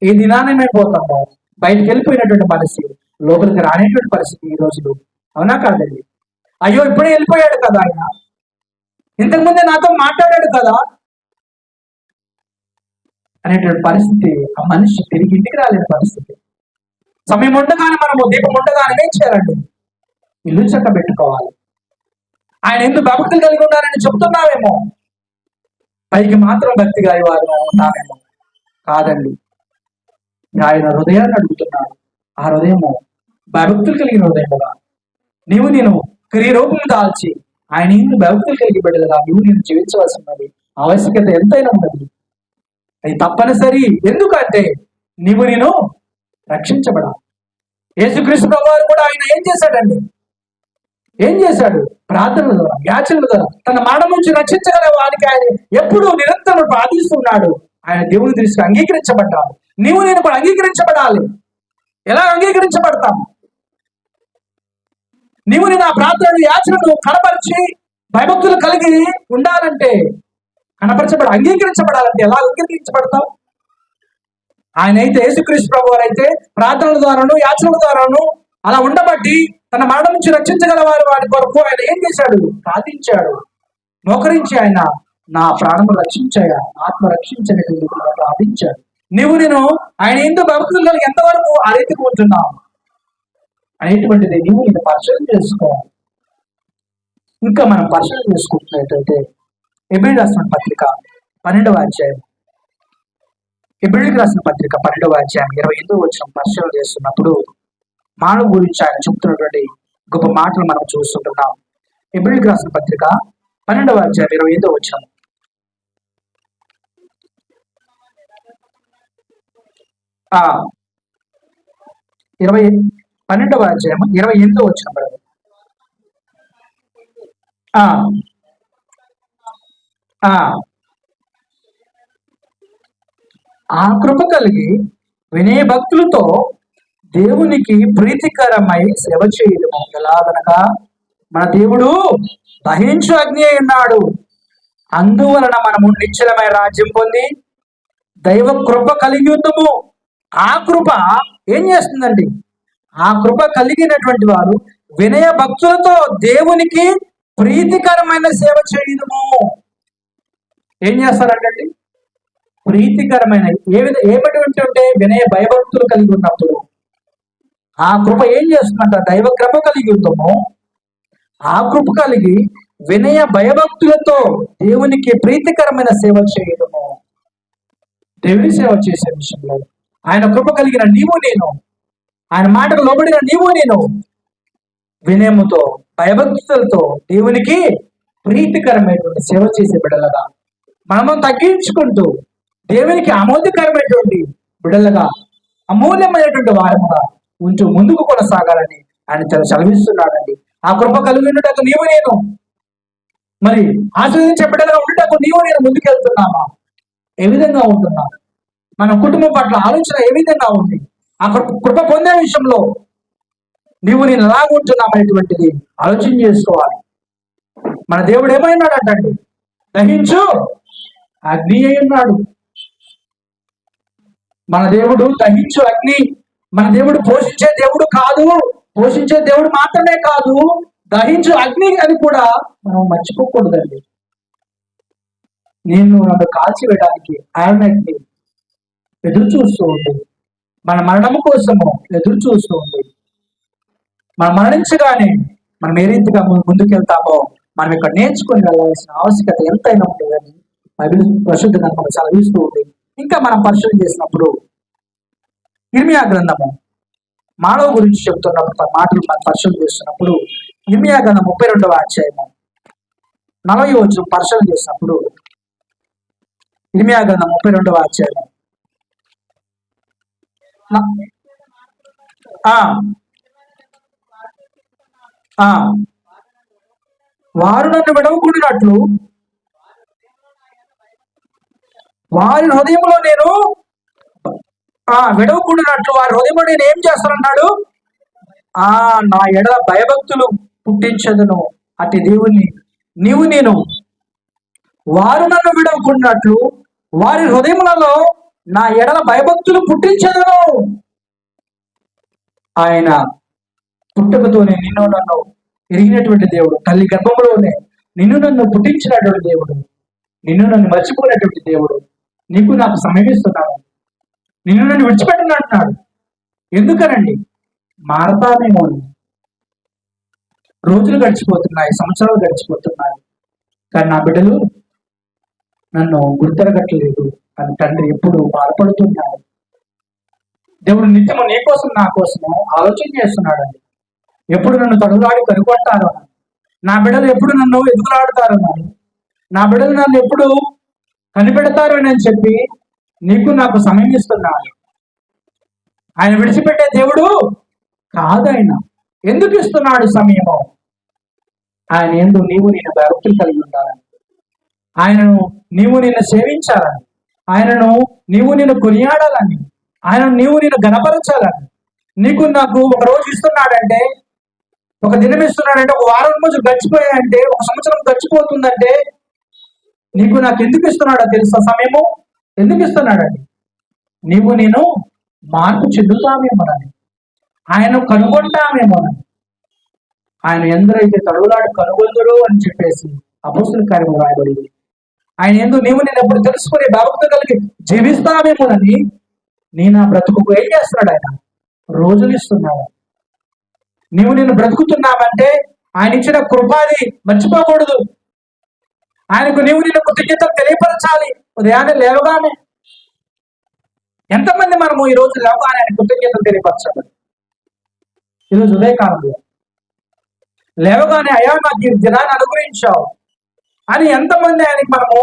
ఈ దినాన్ని మేము పోతాము, బయటికి వెళ్ళిపోయినటువంటి పరిస్థితి, లోపలికి రానేటువంటి పరిస్థితి ఈ రోజులు, అవునా కాదండి? అయ్యో ఇప్పుడే వెళ్ళిపోయాడు కదా ఆయన, ఇంతకుముందే నాతో మాట్లాడాడు కదా అనేటువంటి పరిస్థితి. ఆ మనిషి తిరిగి ఇంటికి రాలేని పరిస్థితి. సమయం ఉండగానే మనము దీపం ఉండగానే ఏం చేయాలండి? ఇల్లు చక్క పెట్టుకోవాలి. ఆయన ఎందుకు భక్తులు కలిగి ఉన్నారని చెప్తున్నావేమో, పైకి మాత్రం భక్తి గారి వారు ఉన్నామేమో. కాదండి, ఆయన హృదయాన్ని అడుగుతున్నాడు. ఆ హృదయము భక్తులు కలిగిన హృదయముగా నీవు నేను క్రియరూపం దాల్చి ఆయన ఇందు భక్తులు కలిగి బిడ్డలుగా నువ్వు నేను జీవించవలసినది ఆవశ్యకత ఎంతైనా ఉన్నది. అది తప్పనిసరి. ఎందుకంటే నీవు నేను రక్షించబడాలి. యేసుక్రీస్తు ప్రభువారు కూడా ఆయన ఏం చేశాడండి? ఏం చేశాడు? ప్రార్థనల ద్వారా, యాచనల ద్వారా తన మరణం నుంచి రక్షించగల వారికి ఆయన ఎప్పుడు నిరంతరం ప్రార్థిస్తున్నాడు. ఆయన దేవుని దృష్టికి అంగీకరించబడ్డాడు. నీవు నేను కూడా అంగీకరించబడాలి. ఎలా అంగీకరించబడతాము? నీవు నేను ఆ ప్రార్థనలు, యాచనలు కనపరిచి భయభక్తులు కలిగి ఉండాలంటే, అంగీకరించబడాలంటే ఎలా అంగీకరించబడతావు? ఆయన అయితే యేసుక్రీస్తు ప్రభు వారు అయితే ప్రార్థనల ద్వారాను, యాచనల ద్వారాను అలా ఉండబట్టి తన మరణం నుంచి రక్షించగల వారి కొరకు ఆయన ఏం చేశాడు? ప్రార్థించాడు. మోకరించి ఆయన నా ప్రాణము రక్షించాయా, ఆత్మ రక్షించడానికి ప్రార్థించాడు. నీవు నేను ఆయన ఎందుకు భక్తులు కలిగి ఎంతవరకు ఆ రీతికి ఉంటున్నావు అనేటువంటిది నీవు నేను పరిశీలన చేసుకోవాలి. ఇంకా మనం పరిశీలన చేసుకుంటున్నట్టయితే ఎబ్రిల్ రాసిన పత్రిక 12వ అధ్యాయం, ఎబ్రిల్కి రాసిన పత్రిక 12వ అధ్యాయం 28వ వచనం పరిశీలన చేస్తున్నప్పుడు మానవ గురించి ఆయన చెప్తున్నటువంటి గొప్ప మాటలు మనం చూస్తుంటున్నాం. ఎబ్రిల్కి రాసిన పత్రిక 12వ అధ్యాయం 28వ వచనం. ఆ 12వ అధ్యాయం 28వ వచనం. ఆ కృప కలిగి వినయ భక్తులతో దేవునికి ప్రీతికరమై సేవ చేయడము ఎలాగనగా మన దేవుడు దహించు అగ్ని అయి ఉన్నాడు. అందువలన మనము నిశ్చలమైన రాజ్యం పొంది దైవ కృప కలిగి ఉందము. ఆ కృప ఏం చేస్తుందండి? ఆ కృప కలిగినటువంటి వారు వినయ భక్తులతో దేవునికి ప్రీతికరమైన సేవ చేయడము. ఏం చేస్తారంటండి? ప్రీతికరమైన ఏమిటి అంటే వినయ భయభక్తులు కలిగి ఉన్నప్పుడు ఆ కృప ఏం చేస్తుందంట? దైవ కృప కలిగి ఉందము. ఆ కృప కలిగి వినయ భయభక్తులతో దేవునికి ప్రీతికరమైన సేవ చేయడము. దేవుని సేవ చేసే విషయంలో ఆయన కృప కలిగిన నీవు నేను, ఆయన మాటకు లోబడిన నీవు నేను వినయముతో భయభక్తులతో దేవునికి ప్రీతికరమైనటువంటి సేవ చేసే బిడ్డలుగా మనము తగ్గించుకుంటూ దేవునికి ఆమోదకరమైనటువంటి బిడ్డలుగా అమూల్యమైనటువంటి వారముగా ఉంటూ ముందుకు కొనసాగాలని ఆయన సెలవిస్తున్నాడండి. ఆ కృప కలిగి ఉండటకు నీవు నేను మరి ఆశ్రయించే బిడ్డలుగా ఉండటకు నీవు నేను ముందుకెళ్తున్నామా? ఏ విధంగా ఉంటున్నా? మన కుటుంబం పట్ల ఆలోచన ఏ విధంగా ఉంది? ఆ కృప పొందే విషయంలో నీవు నేను ఎలా ఉంటున్నామనేటువంటిది ఆలోచన చేసుకోవాలి. మన దేవుడు ఏమైనాడంటండి? దహించు అగ్ని అయి ఉన్నాడు. మన దేవుడు దహించు అగ్ని. మన దేవుడు పోషించే దేవుడు కాదు, పోషించే దేవుడు మాత్రమే కాదు, దహించు అగ్ని అని కూడా మనం మర్చిపోకూడదండి. నన్ను కాల్చివేయడానికి ఆయన ఎదురు చూస్తూ ఉంది. మన మరణము కోసము ఎదురు చూస్తూ ఉంది. మనం మరణించగానే మనం ఏ రీతిగా ముందుకెళ్తామో మనం ఇక్కడ నేర్చుకుని వెళ్ళవలసిన ఆవశ్యకత ఎంతైనా ఉంటుందని బైబిల్ పరిశుద్ధ గ్రంథం సెలవిస్తూ ఉంది. ఇంకా మనం పరిశోధన చేసినప్పుడు ఇర్మియా గ్రంథము మానవ గురించి చెబుతున్నప్పుడు మాటలు మనం పరిశోధన చేస్తున్నప్పుడు ఇర్మియా గ్రంథం 32వ అధ్యాయము 40వ వచనం పరిశోధన చేసినప్పుడు ఇర్మియా గ్రంథం 32వ అధ్యాయం వారు నన్ను విడవకుండినట్లు వారి హృదయంలో నేను విడవకుండినట్లు వారి హృదయంలో నేను ఏం చేస్తానన్నాడు? నా ఎడల భయభక్తులు పుట్టించదును. అట్టి దేవుని నీవు నేను వారు నన్ను విడవకుండినట్లు వారి హృదయములలో నా ఎడల భయభక్తులు పుట్టించదును. ఆయన పుట్టుకతోనే నిన్ను నన్ను ఎరిగినటువంటి దేవుడు, తల్లి గర్భంలోనే నిన్ను నన్ను పుట్టించినటువంటి దేవుడు, నిన్ను నన్ను మర్చిపోయినటువంటి దేవుడు నీకు నాకు సమయమిస్తున్నాడు. నిన్ను నన్ను విడిచిపెట్టను అంటున్నాడు. ఎందుకనండి? మారతామేమో. రోజులు గడిచిపోతున్నాయి, సంవత్సరాలు గడిచిపోతున్నాయి, కానీ నా బిడ్డలు నన్ను గుర్తెరగట్లేదు అని తండ్రి ఎప్పుడు బాధపడుతున్నాడు. దేవుడు నిత్యము నీ కోసం నా కోసము ఆలోచన చేస్తున్నాడండి. ఎప్పుడు నన్ను తడులాడి కనుగొంటారు, నా బిడ్డలు ఎప్పుడు నన్ను ఎదుగులాడతారు, నా బిడ్డలు నన్ను ఎప్పుడు కనిపెడతారు అని చెప్పి నీకు నాకు సమయం ఇస్తున్నాడు. ఆయన విడిచిపెట్టే దేవుడు కాదైనా ఎందుకు ఇస్తున్నాడు సమయము? ఆయన ఎందుకు నీవు నేను భక్తులు కలిగి ఉండాలని, ఆయనను నీవు నిన్ను సేవించాలని, ఆయనను నీవు నిన్ను కొనియాడాలని, ఆయనను నీవు నిన్ను గణపరచాలని నీకు నాకు ఒక రోజు ఇస్తున్నాడంటే, ఒక దినం ఇస్తున్నాడంటే, ఒక వారం రోజులు గడిచిపోయాయంటే, ఒక సంవత్సరం గడిచిపోతుందంటే నీకు నాకు ఎందుకు ఇస్తున్నాడో తెలుసా? సమయము ఎందుకు ఇస్తున్నాడండి? నీవు నేను మార్పు చెందుతామేమోనని, ఆయన కనుగొంటామేమోనని. ఆయన ఎందరైతే తడువులాడు కనుగొందరు అని చెప్పేసి అపోస్తుల కార్యము రాయబడింది. ఆయన ఎందుకు నీవు నేను ఎప్పుడు తెలుసుకుని భక్తి కలిగి జీవిస్తామేమోనని నా బ్రతుకు ఏం చేస్తున్నాడు? ఆయన రోజులు ఇస్తున్నాడు. నీవు నేను బ్రతుకుతున్నామంటే ఆయన ఇచ్చిన కృపాది మర్చిపోకూడదు. ఆయనకు నీవు నేను కృతజ్ఞతలు తెలియపరచాలి. ఉదయాన్నే లేవగానే ఎంతమంది మనము ఈ రోజు లేవగానే ఆయన కృతజ్ఞతలు తెలియపరచాలి. ఈరోజు ఉదయకాలంలో లేవగానే అయ్యా నాకు ఈ దినాన్ని అనుగ్రహించావు అని ఎంతమంది ఆయనకి మనము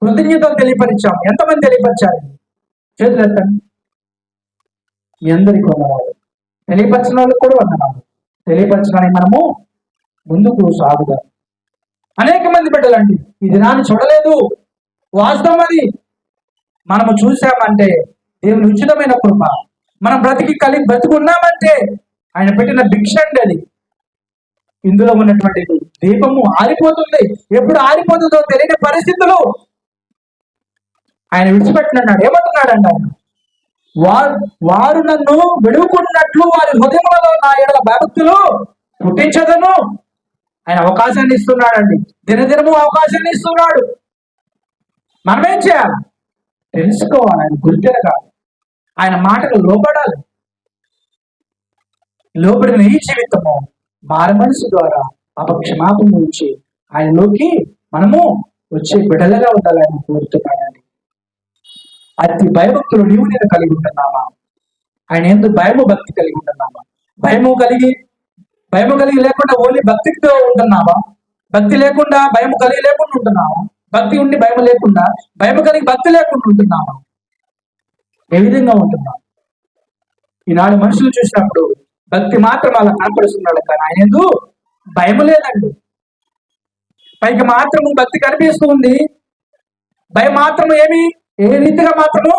కృతజ్ఞతలు తెలియపరిచాము? ఎంతమంది తెలియపరిచారు? చేతులు ఎత్తండి. మీ అందరికీ వందనాలు. తెలియపరిచిన వాళ్ళకి కూడా వందనాలు. తెలియపరచడానికి మనము ముందుకు సాగుదాం. అనేక మంది బిడ్డలండి ఈ దినాన్ని చూడలేదు. వాస్తవం అది. మనము చూసామంటే దేవుని ఉచితమైన కృప. మనం బ్రతుకున్నామంటే ఆయన పెట్టిన భిక్ష అండి అది. ఇందులో ఉన్నటువంటి దీపము ఆరిపోతుంది. ఎప్పుడు ఆరిపోతుందో తెలియని పరిస్థితులు ఆయన విడిచిపెట్టినాడు. ఏమంటున్నాడండి ఆయన? వారు నన్ను విడువుకున్నట్లు వారి హృదయములలో నా ఎడల భక్తులు పుట్టించదను. ఆయన అవకాశాన్ని ఇస్తున్నాడండి. దినదినము అవకాశాన్ని ఇస్తున్నాడు. మనమేం చేయాలి? తెలుసుకోవాలి. ఆయన గుర్తెరగాలి. ఆయన మాటలు లోపడాలి. లోపడిన ఈ జీవితము మారు మనసు ద్వారా అపక్షమాపణ నుంచి ఆయనలోకి మనము వచ్చే బిడ్డలుగా ఉండాలని కోరుతున్నానండి. అతి భయభక్తులు నీవు నేను కలిగి ఉంటున్నామా? ఆయన ఎందుకు భయము భక్తి కలిగి ఉంటున్నామా? భయము కలిగి లేకుండా ఓన్లీ భక్తితో ఉంటున్నావా? భక్తి లేకుండా భయము కలిగి లేకుండా ఉంటున్నావా? భక్తి ఉండి భయం లేకుండా, భయం కలిగి భక్తి లేకుండా ఉంటున్నావా? ఏ విధంగా ఉంటున్నావు? ఈనాడు మనుషులు చూసినప్పుడు భక్తి మాత్రం అలా కనపడుతున్నాడు, కానీ ఆయన ఎందుకు భయం లేదండి. పైకి మాత్రము భక్తి కనిపిస్తూ ఉంది, భయం మాత్రం ఏ రీతిగా మాత్రము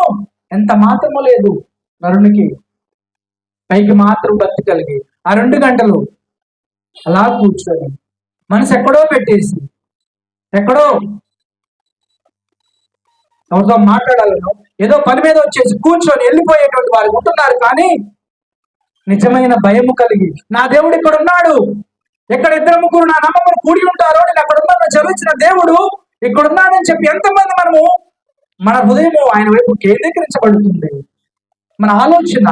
ఎంత మాత్రము లేదు నరునికి. పైకి మాత్రం భక్తి కలిగి ఆ 2 గంటలు అలా కూర్చొని మనసు ఎక్కడో పెట్టేసి, ఎక్కడో ఎవరితో మాట్లాడాలను ఏదో పని మీద వచ్చేసి కూర్చొని వెళ్ళిపోయేటువంటి వారు ఉంటున్నారు. కానీ నిజమైన భయము కలిగి నా దేవుడు ఇక్కడ ఉన్నాడు, ఎక్కడ 2-3 నా నామమును కూడి ఉంటారో నేను అక్కడ ఉన్నా చదివించిన దేవుడు ఇక్కడ ఉన్నాడని చెప్పి ఎంతమంది మనము మన హృదయము ఆయన వైపు కేంద్రీకరించబడుతుంది. మన ఆలోచన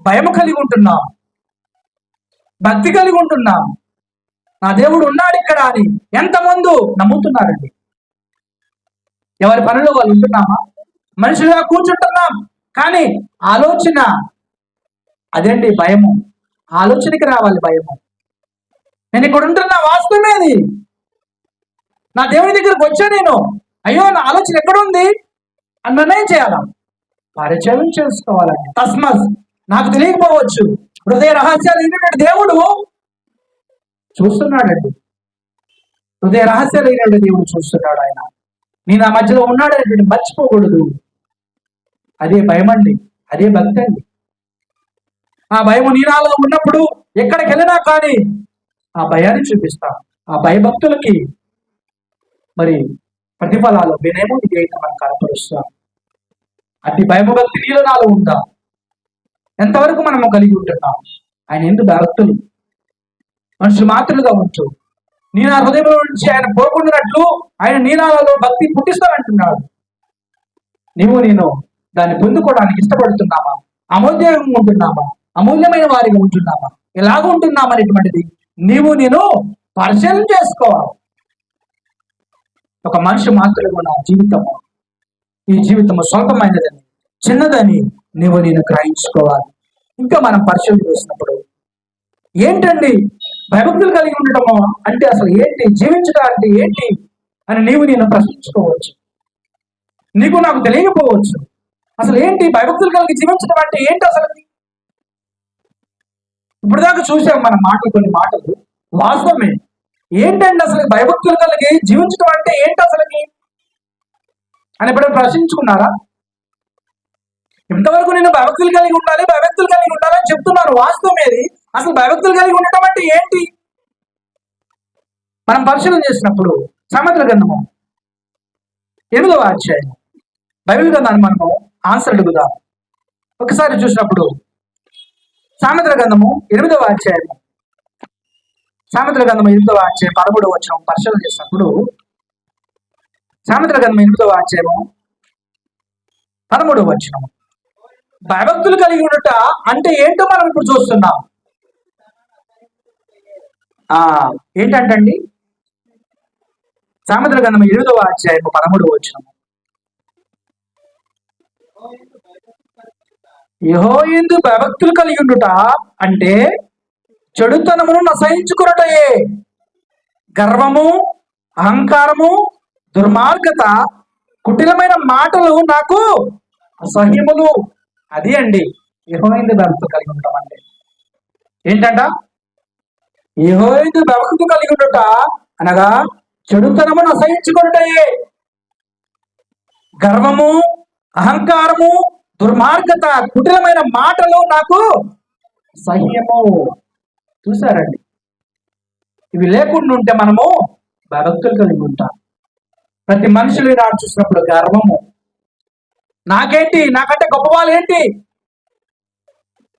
భయము కలిగి ఉంటున్నాం, భక్తి కలిగి ఉంటున్నాం. నా దేవుడు ఉన్నాడు ఇక్కడ అని ఎంతమంది నమ్ముతున్నారండి? ఎవరి పనిలో వాళ్ళు ఉంటున్నామా? మనుషులుగా కూర్చుంటున్నాం, కానీ ఆలోచన అదండి భయము. ఆలోచనకి రావాలి భయము. నేను ఇక్కడ ఉంటున్నా, వాస్తవమేది. నా దేవుని దగ్గరకు వచ్చా నేను, అయ్యో నా ఆలోచన ఎక్కడుంది అని నిర్ణయం చేయాలా? పరిచయం చేసుకోవాలండి. తస్మత్ నాకు తెలియకపోవచ్చు, హృదయ రహస్యాలు అయినటువంటి దేవుడు చూస్తున్నాడండి. హృదయ రహస్యాలు అయినటువంటి దేవుడు చూస్తున్నాడు. ఆయన నేను ఆ మధ్యలో ఉన్నాడనేటువంటి మర్చిపోకూడదు. అదే భయం అండి, అదే భక్తి అండి. ఆ భయం నీనాలో ఉన్నప్పుడు ఎక్కడికి వెళ్ళినా కానీ ఆ భయాన్ని చూపిస్తాం. ఆ భయభక్తులకి మరి ప్రతిఫలాలు వినేమో ఇది అయితే మనం కనపరుస్తాం. అతి భయభక్తి నీలో నాలో ఉందా? ఎంతవరకు మనము కలిగి ఉంటున్నాం? ఆయన ఎందుకు భక్తులు మనుషులు మాత్రలుగా ఉంటూ నీ నా హృదయంలో నుంచి ఆయన పోకుండానట్లు ఆయన నీనాలలో భక్తి పుట్టిస్తానంటున్నాడు. నేను దాన్ని పొందుకోవడానికి ఇష్టపడుతున్నామా? అమూల్యంగా ఉంటున్నామా? అమూల్యమైన వారిగా ఉంటున్నామా? ఎలాగ ఉంటున్నామా అనేటువంటిది నేను పరిశీలన చేసుకోవాలి. ఒక మనిషి మాత్రమే ఉన్న జీవితము, ఈ జీవితము స్వల్పమైనదని, చిన్నదని నేను గ్రహించుకోవాలి. ఇంకా మనం పరిశీలన చేసినప్పుడు ఏంటండి భయభక్తులు కలిగి ఉండటము అంటే అసలు ఏంటి, జీవించడం అంటే ఏంటి అని నేను ప్రశ్నించుకోవచ్చు. నీకు నాకు తెలియకపోవచ్చు అసలు ఏంటి భయభక్తులు కలిగి జీవించడం అంటే ఏంటి అసలు. ఇప్పుడు దాకా చూసాం మన మాటలు, కొన్ని మాటలు వాస్తవమే. ఏంటండి అసలు భయభక్తులు కలిగి జీవించడం అంటే ఏంటి అసలుకి అని ఎప్పుడైనా ప్రశ్నించుకున్నారా? ఇంతవరకు నేను భయభక్తులు కలిగి ఉండాలి, భయభక్తులు కలిగి ఉండాలని చెప్తున్నాను, వాస్తవం ఏది? అసలు భయభక్తులు కలిగి ఉండటం అంటే ఏంటి మనం పరిశీలన చేసినప్పుడు సామెతల గ్రంథము 8వ అధ్యాయం బైబిల్ గ్రంథాన్ని మనము ఆన్సర్ అడుగుదాం. ఒకసారి చూసినప్పుడు సామెతల గ్రంథము 8వ అధ్యాయము, సామెతల గ్రంథము 8వ అధ్యాయం 13వ వచనం పరిశీలన చేసినప్పుడు, సామెతల గ్రంథం 8వ అధ్యాయము 13వ వచనం, భయభక్తులు కలిగి ఉండట అంటే ఏంటో మనం ఇప్పుడు చూస్తున్నాం. ఏంటంటండి సామెతల గ్రంథం 8వ అధ్యాయము 13వ వచనం, యెహోవాయందు భయభక్తులు కలిగి ఉండుట అంటే చెడుతనమును నశయించుకున్నటయే, గర్వము, అహంకారము, దుర్మార్గత, కుటిలమైన మాటలు నాకు అసహ్యములు. అది అండి యెహోవాయందు భయభక్తులు కలిగి ఉండటం అంటే. ఏంటంట? యెహోవాయందు భయభక్తులు కలిగి ఉండుట అనగా చెడుతనమును అసహించుకున్నటయే, గర్వము, అహంకారము, దుర్మార్గత, కుటిలమైన మాటలు నాకు సహ్యము. చూసారండి, ఇవి లేకుండా ఉంటే మనము భయభక్తులు కలిగి ఉంటాం. ప్రతి మనుషులు నాడు చూసినప్పుడు గర్వము, నాకేంటి, నాకంటే గొప్ప వాళ్ళు ఏంటి,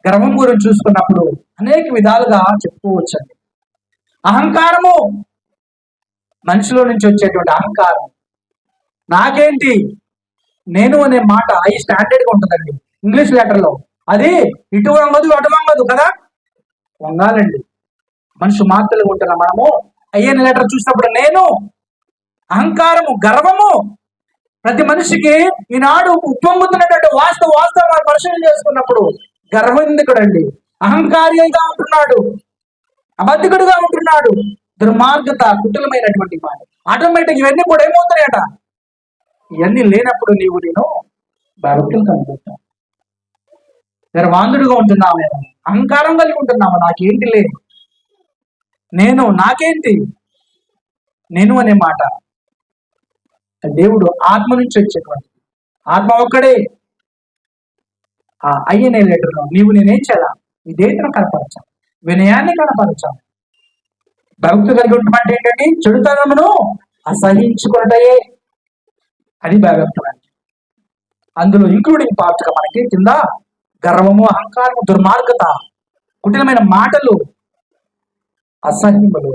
గర్వం గురించి చూసుకున్నప్పుడు అనేక విధాలుగా చెప్పుకోవచ్చండి. అహంకారము, మనిషిలో నుంచి వచ్చేటువంటి అహంకారం, నాకేంటి, నేను అనే మాట ఈ స్టాండర్డ్గా ఉంటుందండి. ఇంగ్లీష్ లెటర్లో అది ఇటు వంగదు అటు వంగదు కదా, వంగాలండి. మనిషి మాత్రలు ఉంటున్నా మనము అయ్యని లెటర్ చూసినప్పుడు నేను, అహంకారము, గర్వము ప్రతి మనిషికి ఈనాడు ఉప్పొంగుతున్నటువంటి వాస్తవం పరిశీలన చేసుకున్నప్పుడు గర్వం ఎందుకుడండి, అహంకారిగా ఉంటున్నాడు, అబద్ధికుడుగా ఉంటున్నాడు, దుర్మార్గత, కుటిలమైనటువంటి మాట, ఆటోమేటిక్ ఇవన్నీ కూడా ఏమవుతున్నాయట, ఇవన్నీ లేనప్పుడు నేను భయభక్తులు కలుగుతాను. గర్వాంధుడుగా ఉంటున్నామేమో, అహంకారం కలిగి ఉంటున్నాము, నాకేంటి లేదు, నాకేంటి, నేను అనే మాట దేవుడు ఆత్మ నుంచి వచ్చేటువంటి ఆత్మ ఒక్కడే. ఆ అయ్యనే లెటర్లో నేనేం చేయాలా, విధేయతను కనపరచాలి, వినయాన్ని కనపరచాలి. భక్తు కలిగి ఉండటం అంటే ఏంటంటే చెడుతనమును అసహించుకున్నటయే, అది భయభక్తులు అంటే. అందులో ఇంక్లూడింగ్ పార్ట్గా మనకి కింద గర్వము, అహంకారము, దుర్మార్గత, కుటిలమైన మాటలు, అసహ్యములు,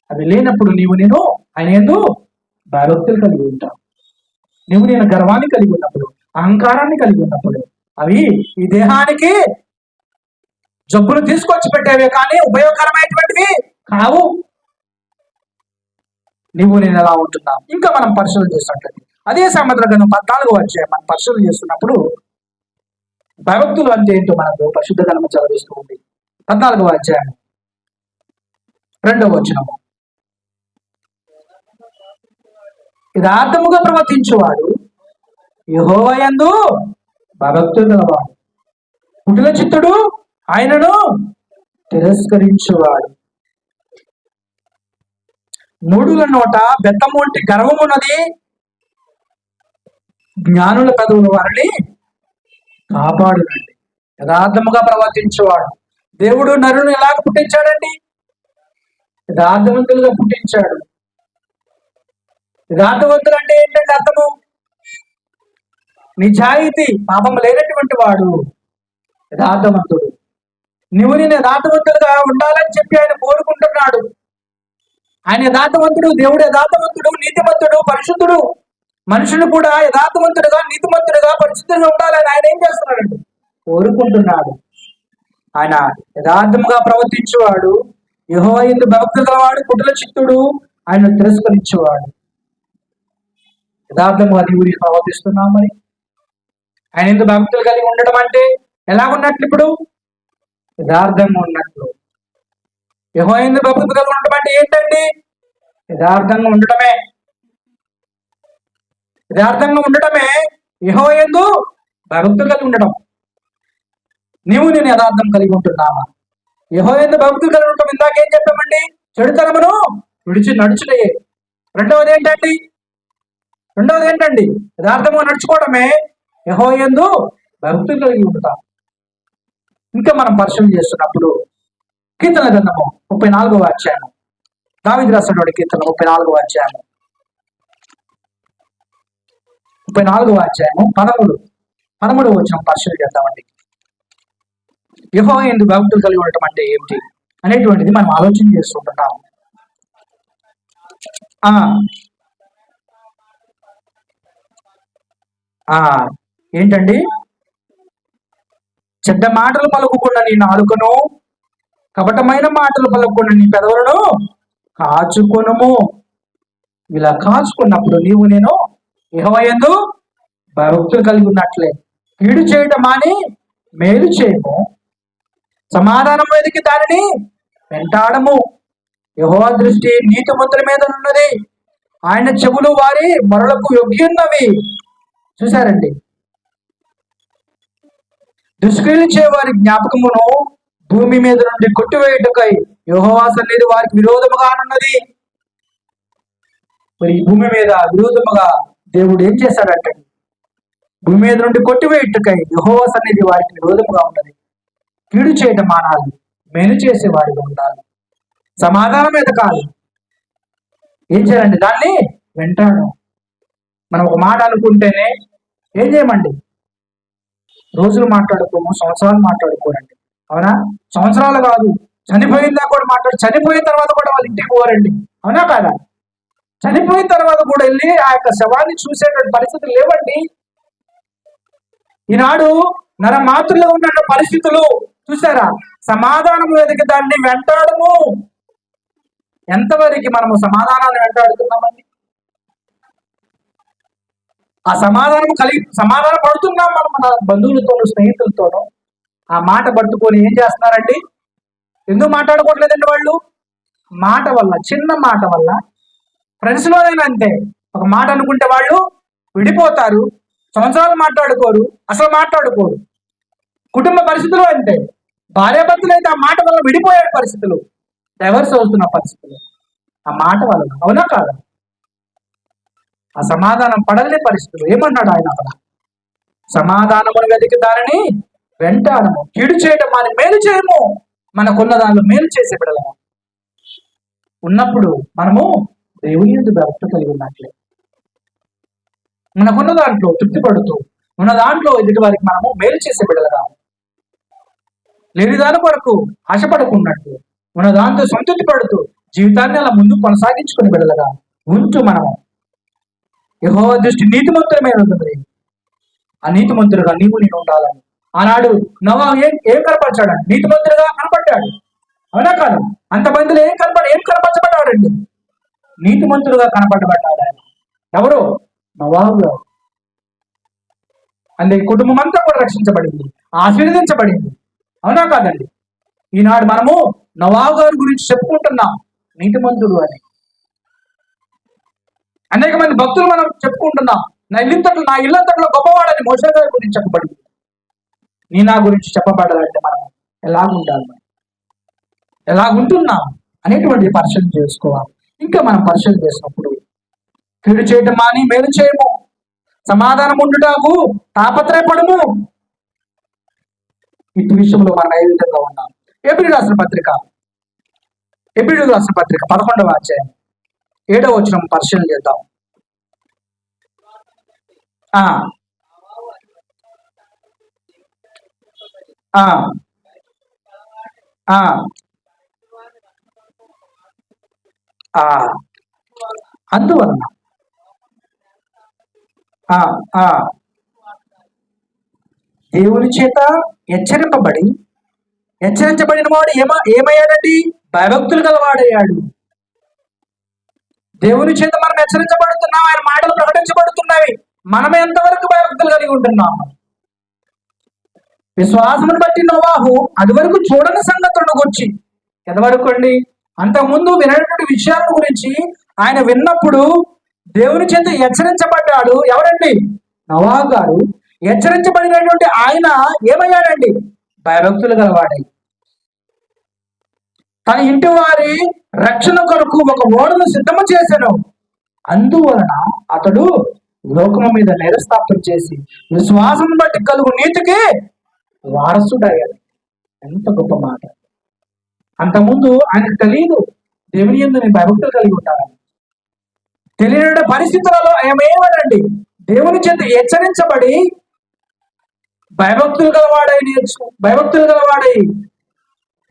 అవి లేనప్పుడు నేను ఆయన యందు భయభక్తులు కలిగి ఉంటాను. నేను గర్వాన్ని కలిగి ఉన్నప్పుడు, అహంకారాన్ని కలిగి ఉన్నప్పుడు అవి ఈ దేహానికి జబ్బులు తీసుకొచ్చి పెట్టేవే కానీ ఉపయోగకరమైనటువంటివి కావు. నేను ఎలా ఉంటున్నా ఇంకా మనం పరిశోధన చేసినట్లయితే అదే సామెతల గ్రంథం 14వ అధ్యాయం మనం పరిశోధన చేస్తున్నప్పుడు భయభక్తులు అంటే ఏంటో మనకు పరిశుద్ధ గ్రంథం చదివిస్తూ ఉంది. 14వ అధ్యాయం 2వ వచనము, యథార్థముగా ప్రవర్తించువాడు యెహోవా యందు భయభక్తులు గలవాడు, కుటిల చిత్తుడు ఆయనను తిరస్కరించువాడు. మూడుల నోట బెత్తము వంటి గర్వం ఉన్నది, జ్ఞానుల పెదవుల వారిని కాపాడునండి. యథార్థముగా ప్రవర్తించేవాడు. దేవుడు నరుని ఎలాగ పుట్టించాడండి, యథార్థవంతులుగా పుట్టించాడు. యథార్థవంతులు అంటే ఏంటంటే అర్థము, నిజాయితీ, పాపం లేనటువంటి వాడు యథార్థవంతుడు. నేను యథార్థవంతులుగా ఉండాలని చెప్పి ఆయన కోరుకుంటున్నాడు. ఆయన యథార్థవంతుడు, దేవుడు యథార్థవంతుడు, నీతిమంతుడు, పరిశుద్ధుడు. మనుషులు కూడా యథార్థవంతుడుగా, నీతిమంతుడుగా, పరిశుద్ధంగా ఉండాలని ఆయన ఏం చేస్తున్నాడండి? కోరుకుంటున్నాడు. ఆయన యథార్థముగా ప్రవర్తించేవాడు, యెహోవా యందు భక్తి గలవాడు, కుటుల చిత్తుడు, ఆయన తిరస్కరించేవాడు. యథార్థముగా నీవు ప్రవర్తిస్తున్నావు. మరి ఆయన ఎందుకు భక్తులు కలిగి ఉండడం అంటే ఎలాగున్నట్లు? ఇప్పుడు యథార్థంగా ఉన్నట్లు. యెహోవా యందు భక్తి కలిగి ఉండడం అంటే ఏంటండి? యథార్థంగా ఉండటమే. యథార్థంగా ఉండటమే యెహోవా యందు భక్తి కలిగి ఉండడం. నీవు నేను యథార్థం కలిగి ఉంటున్నావా? యెహోవా యందు భక్తి కలిగి ఉండటం ఇందాకేం చెప్పామండి? చెడుతనమును విడిచి నడుచులే. రెండవది ఏంటండి? యథార్థంగా నడుచుకోవడమే యెహోవా యందు భక్తి కలిగి ఉంటాం. ఇంకా మనం పరిశీలన చేస్తున్నప్పుడు కీర్తన గ్రంథము 34వ అధ్యాయము, దావీదు రాసినటువంటి కీర్తన 34వ అధ్యాయము 13వ వచనం పరిశీలన చేద్దామండి. యెహోవా యందు భక్తులు కలిగి ఉండటం అంటే ఏమిటి అనేటువంటిది మనం ఆలోచన చేస్తుంటున్నాం. ఏంటండి? చెడ్డ మాటలు పలుకుకుండా నీ నాలుకను, కపటమైన మాటలు పలుకుకుండా నీ పెదవులను కాచుకొనుము. ఇలా కాచుకున్నప్పుడు నీవు నేను యెహోవా యందు భక్తులు కలిగి ఉన్నట్లే. కీడు చేయటం మాని మేలు చేయము, సమాధానం వెతికి దానిని వెంటాడము. యెహోవా దృష్టి నీతిమంతుల మీద ఉన్నది, ఆయన చెవులు వారి మొరలకు యొగ్యున్నవి. చూసారండి? దుష్క్రియలు చేయవారి జ్ఞాపకమును భూమి మీద నుండి కొట్టివేయుటకై యెహోవా సన్నిధి వారికి విరోధముగా ఉన్నది. మరి ఈ భూమి మీద విరోధముగా దేవుడు ఏం చేశాడంటే, భూమి మీద నుండి కొట్టివేయుటకై యెహోవా సన్నిధి వారికి విరోధముగా ఉన్నది. కీడు చేయటం మానాలి, మేలు చేసే వారిగా ఉండాలి, సమాధానం ఎదకాలి. ఏం చేయాలండి? దాన్ని వెంటాడు. మనం ఒక మాట అనుకుంటేనే ఏం చేయమండి? రోజులు మాట్లాడుకోము, సంవత్సరాలు మాట్లాడుకోరండి. అవునా? సంవత్సరాలు కాదు, చనిపోయిందా కూడా చనిపోయిన తర్వాత కూడా వాళ్ళ ఇంటికి పోరండి. అవునా కాదా? చనిపోయిన తర్వాత కూడా వెళ్ళి ఆ యొక్క శవాన్ని చూసేటువంటి పరిస్థితులు లేవండి. ఈనాడు నరమాతృలో ఉన్న పరిస్థితులు చూసారా? సమాధానం వెతికి దాన్ని వెంటాడము. ఎంతవరకు మనము సమాధానాన్ని వెంటాడుతున్నామండి? ఆ సమాధానం పడుతున్నాం మనం మన బంధువులతోనూ, స్నేహితులతోనూ. ఆ మాట పట్టుకొని ఏం చేస్తున్నారండి? ఎందుకు మాట్లాడుకోవట్లేదండి వాళ్ళు? మాట వల్ల, చిన్న మాట వల్ల. ఫ్రెండ్స్లోనైనా అంతే, ఒక మాట అనుకుంటే వాళ్ళు విడిపోతారు, సంవత్సరాలు మాట్లాడుకోరు, అసలు మాట్లాడుకోరు. కుటుంబ పరిస్థితులు అంతే, భార్యాభర్తలు అయితే ఆ మాట వల్ల విడిపోయే పరిస్థితులు, డైవర్స్ అవుతున్న పరిస్థితులు ఆ మాట వల్ల. అవునా కాదా? ఆ సమాధానం పడలేని పరిస్థితులు. ఏమన్నాడు ఆయన అక్కడ? సమాధానమును వెతికి దానిని వెంటాడము, కీడు చేయడం అని మేలు చేయము. మనకున్న దానిలో మేలు చేసే బిడ్డలము ఉన్నప్పుడు మనము దేవుని యందు భక్తి కలిగి ఉన్నట్లే. మనకున్న దాంట్లో తృప్తి పడుతూ, ఉన్న దాంట్లో ఎదుటి వారికి మనము మేలు చేసే బిడ్డలుగా, లేని దాని కొరకు ఆశపడకున్నట్టు, ఉన్న దాంతో సంతృప్తి పడుతూ జీవితాన్ని అలా ముందు కొనసాగించుకునే బిడ్డలుగా ఉంటూ మనము యెహోవా దృష్టి నీతిమంతుల మీద ఉంటుంది. ఆ నీతిమంతులుగా నీవు నేను ఉండాలని ఆనాడు నోవహు ఏం కనపరిచాడండి? నీతిమంతులుగా కనపడ్డాడు. అవునా కాదు? అంతమందిలో ఏం కనపరచబడ్డాడండి? నీతిమంతులుగా కనపడబడ్డాడు ఆయన. ఎవరు? నోవహు గారు. అందుకే కుటుంబం అంతా కూడా రక్షించబడింది, ఆశీర్వదించబడింది. అవునా కాదండి? ఈనాడు మనము నోవహు గారి గురించి చెప్పుకుంటున్నాం, నీతిమంతుడు అని. అనేక మంది భక్తులు మనం చెప్పుకుంటున్నాం, నా ఇల్లంతట్లో గొప్పవాడని మోషే గారి గురించి చెప్పబడింది. నా గురించి చెప్పబడాలంటే మనం ఎలాగుండాలి, ఎలాగుంటున్నాం అనేటువంటి పరిశీలన చేసుకోవాలి. ఇంకా మనం పరిశీలన చేసినప్పుడు కీడు చేయటం మాని మేలు చేయము, సమాధానం ఉండుటకు తాపత్రయపడము. ఇటు విషయంలో మనం ఏ విధంగా ఉన్నాం? ఎబ్రియులకు రాసిన పత్రిక 11వ అధ్యాయం 7వ వచనం పరిశీలన చేద్దాం. ఆ అందువలన ఆ ఆ దేవుని చేత హెచ్చరించబడిన వాడు ఏమయ్యాడండి? భయభక్తులు గలవాడయ్యాడు. దేవుని చేత మనం హెచ్చరించబడుతున్నాం, ఆయన మాటలు ప్రకటించబడుతున్నవి. మనం ఎంతవరకు భయభక్తులు కలిగి ఉంటున్నాం? విశ్వాసమును బట్టి నోవాహు అది వరకు చూడని సంగతులను గురించి ఎంతవరకు అండి? అంతకుముందు వినటువంటి విషయాల గురించి ఆయన విన్నప్పుడు దేవుని చేత హెచ్చరించబడ్డాడు. ఎవరండి? నోవాహు గారు. హెచ్చరించబడినటువంటి ఆయన ఏమయ్యాడండి? భయభక్తులు గలవాడై తన ఇంటి వారి రక్షణ కొరకు ఒక ఓడను సిద్ధము చేశాను. అందువలన అతడు లోకము మీద నేరస్థాపన చేసి విశ్వాసం బట్టి కలుగు నీతికి వారసుడయ్యాడు. ఎంత గొప్ప మాట! అంతకుముందు ఆయనకు తెలియదు దేవుని యందు నేను భయభక్తులు కలిగి ఉంటానని. తెలియని పరిస్థితులలో ఆయన ఏమనండి? దేవుని చేత హెచ్చరించబడి భయభక్తులు గలవాడై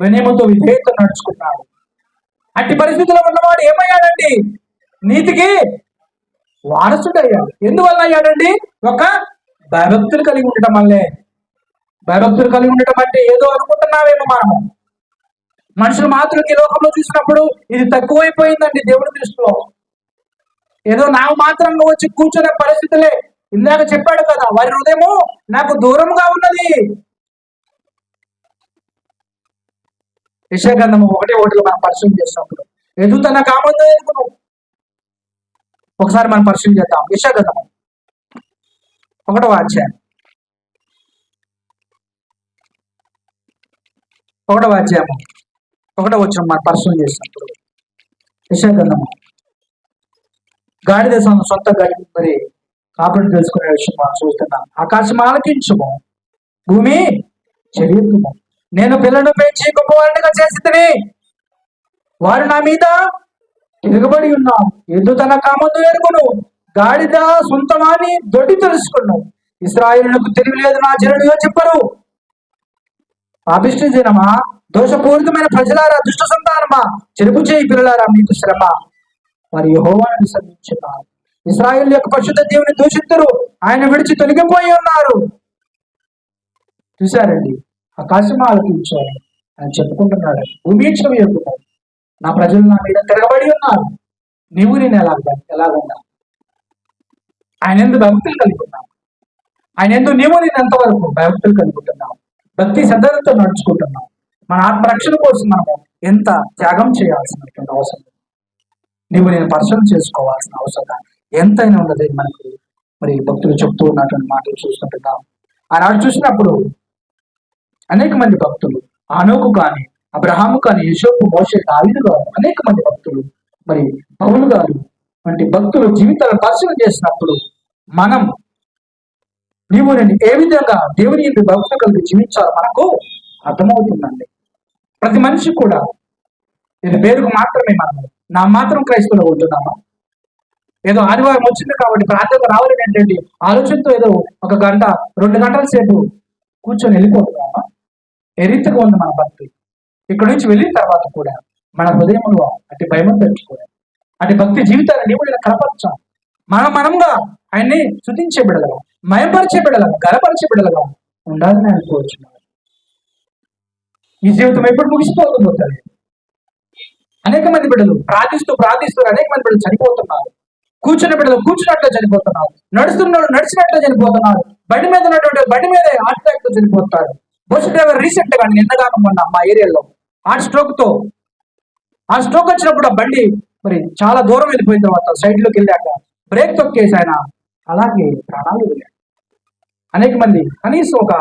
వినయముతో విధేయత నడుచుకున్నాడు. అట్టి పరిస్థితుల్లో ఉన్నవాడు ఏమయ్యాడండి? నీతికి వారసుడయ్యాడు. ఎందువల్ల అయ్యాడండి? ఒక భయభక్తులు కలిగి ఉండటం వల్లే. భయభక్తులు కలిగి ఉండటం అంటే ఏదో అనుకుంటున్నావేమో మనము. మనుషులు మాత్రం ఈ లోకంలో చూసినప్పుడు ఇది తక్కువైపోయిందండి దేవుడి దృష్టిలో. ఏదో నాకు మాత్రంగా వచ్చి కూర్చునే పరిస్థితులే. ఇందాక చెప్పాడు కదా, వారి హృదయము నాకు దూరంగా ఉన్నది. యెషయా గ్రంథము 1:1 మనం పరిశీలన చేసినప్పుడు ఎదు తన కామందో ఎదుగును. ఒకసారి మనం పరిశీలన చేద్దాం. యెషయా గ్రంథము 1వ అధ్యాయం 1వ వచనం మనం పరిశీలన చేసినప్పుడు యెషయా గ్రంథము గాడిద సొంత గాడి మరి కాపురం తెలుసుకునే విషయం మనం చూస్తున్నాం. ఆకాశం ఆలకించుము, భూమి చెవియొగ్గుము. నేను పిల్లను పెంచి గొప్పవాడిగా చేసితిని, వారు నా మీద తిరగబడి ఉన్నారు. ఎద్దు తన కామందు ఎరుగును, గాడిద సొంతమాని దొడ్డి తెలుసుకున్నావు. ఇశ్రాయేలునకు తెలివి లేదు, నా జనుడు చెప్పరు. పాపిష్టి జనమా, దోషపూరితమైన ప్రజలారా, దుష్ట సంతానమా, చెరుపు చేయి పిల్లలారా, మీకు శ్రమ. వారు యెహోవాను విసర్జించున్నారు. ఇశ్రాయేలు యొక్క పరిశుద్ధ దేవుని దూషితులు ఆయన విడిచి తొలగిపోయి ఉన్నారు. చూశారండి, ఆకాశం ఆలకించారు అని చెప్పుకుంటున్నాడు. భూమి చెవియొగ్గుతాడు, నా ప్రజలు నా మీద తిరగబడి ఉన్నారు. నీవు నేను ఎలాగున్నా ఆయన ఎందుకు భక్తులు కలిగి ఉన్నావు? ఆయన ఎందుకు నీవు నేను ఎంతవరకు భక్తులు కలుగుతున్నావు? భక్తి శ్రద్ధలతో నడుచుకుంటున్నావు. మన ఆత్మరక్షణ కోసం మనము ఎంత త్యాగం చేయాల్సినటువంటి అవసరం, నీవు నేను పరిశీలన చేసుకోవాల్సిన అవసరం ఎంతైనా ఉన్నది. మనకు మరి భక్తులు చెప్తూ ఉన్నటువంటి మాటలు చూస్తుంటున్నాం. ఆనాడు చూసినప్పుడు అనేక మంది భక్తులు, ఆనోకు కానీ, అబ్రహాము కానీ, యోసేపు, మోషే, దావీదు గారు, అనేక మంది భక్తులు, మరి పౌలు గారు వంటి భక్తులు జీవితాలను పరిశీలన చేసినప్పుడు మనం నీవు నేను ఏ విధంగా దేవుని యొక్క భక్తులు కలిగి జీవించాలో మనకు అర్థమవుతుందండి. ప్రతి మనిషి కూడా ఇది పేరుకు మాత్రమే మనము నా మాత్రం క్రైస్తవులు ఉంటున్నామా? ఏదో ఆదివారం వచ్చింది కాబట్టి ప్రార్థనకు రావాలని ఏంటంటే ఆలోచనతో ఏదో 1 గంట 2 గంటల సేపు కూర్చొని వెళ్ళిపోతున్నామా? ఏ రీతిగా ఉంది మన భక్తి? ఇక్కడ నుంచి వెళ్ళిన తర్వాత కూడా మన హృదయంలో అటు భయం తెచ్చుకోవాలి, అటు భక్తి జీవితాన్ని నీవు నేను కనపరచాం. మనంగా ఆయన్ని స్తుతించే బిడ్డలుగా, మయంపరిచే బిడ్డలుగా, గనపరిచే బిడ్డలుగా ఉండాలని అనుకోవచ్చున్నారు. ఈ జీవితం ఎప్పుడు ముగిసిపోతుందో తెలియదు. అనేక మంది బిడ్డలు ప్రార్థిస్తూ అనేక మంది బిడ్డలు చనిపోతున్నారు. కూర్చున్న బిడ్డలు కూర్చున్నట్లు చనిపోతున్నారు. నడుస్తున్నట్లు నడిచినట్లు చనిపోతున్నారు. బండి మీద ఉన్నటువంటి బండి మీద హార్ట్ అటాక్ తో చనిపోతారు. బస్సు డ్రైవర్ రీసెంట్ గా నిన్నగాక మొన్న మా ఏరియాలో హార్ట్ స్ట్రోక్ వచ్చినప్పుడు ఆ బండి మరి చాలా దూరం వెళ్ళిపోయిన తర్వాత సైడ్ లోకి వెళ్ళాక బ్రేక్ తొక్కేసి ఆయన అలాగే ప్రాణాలు వదిలారు. అనేక మంది, కనీసం ఒక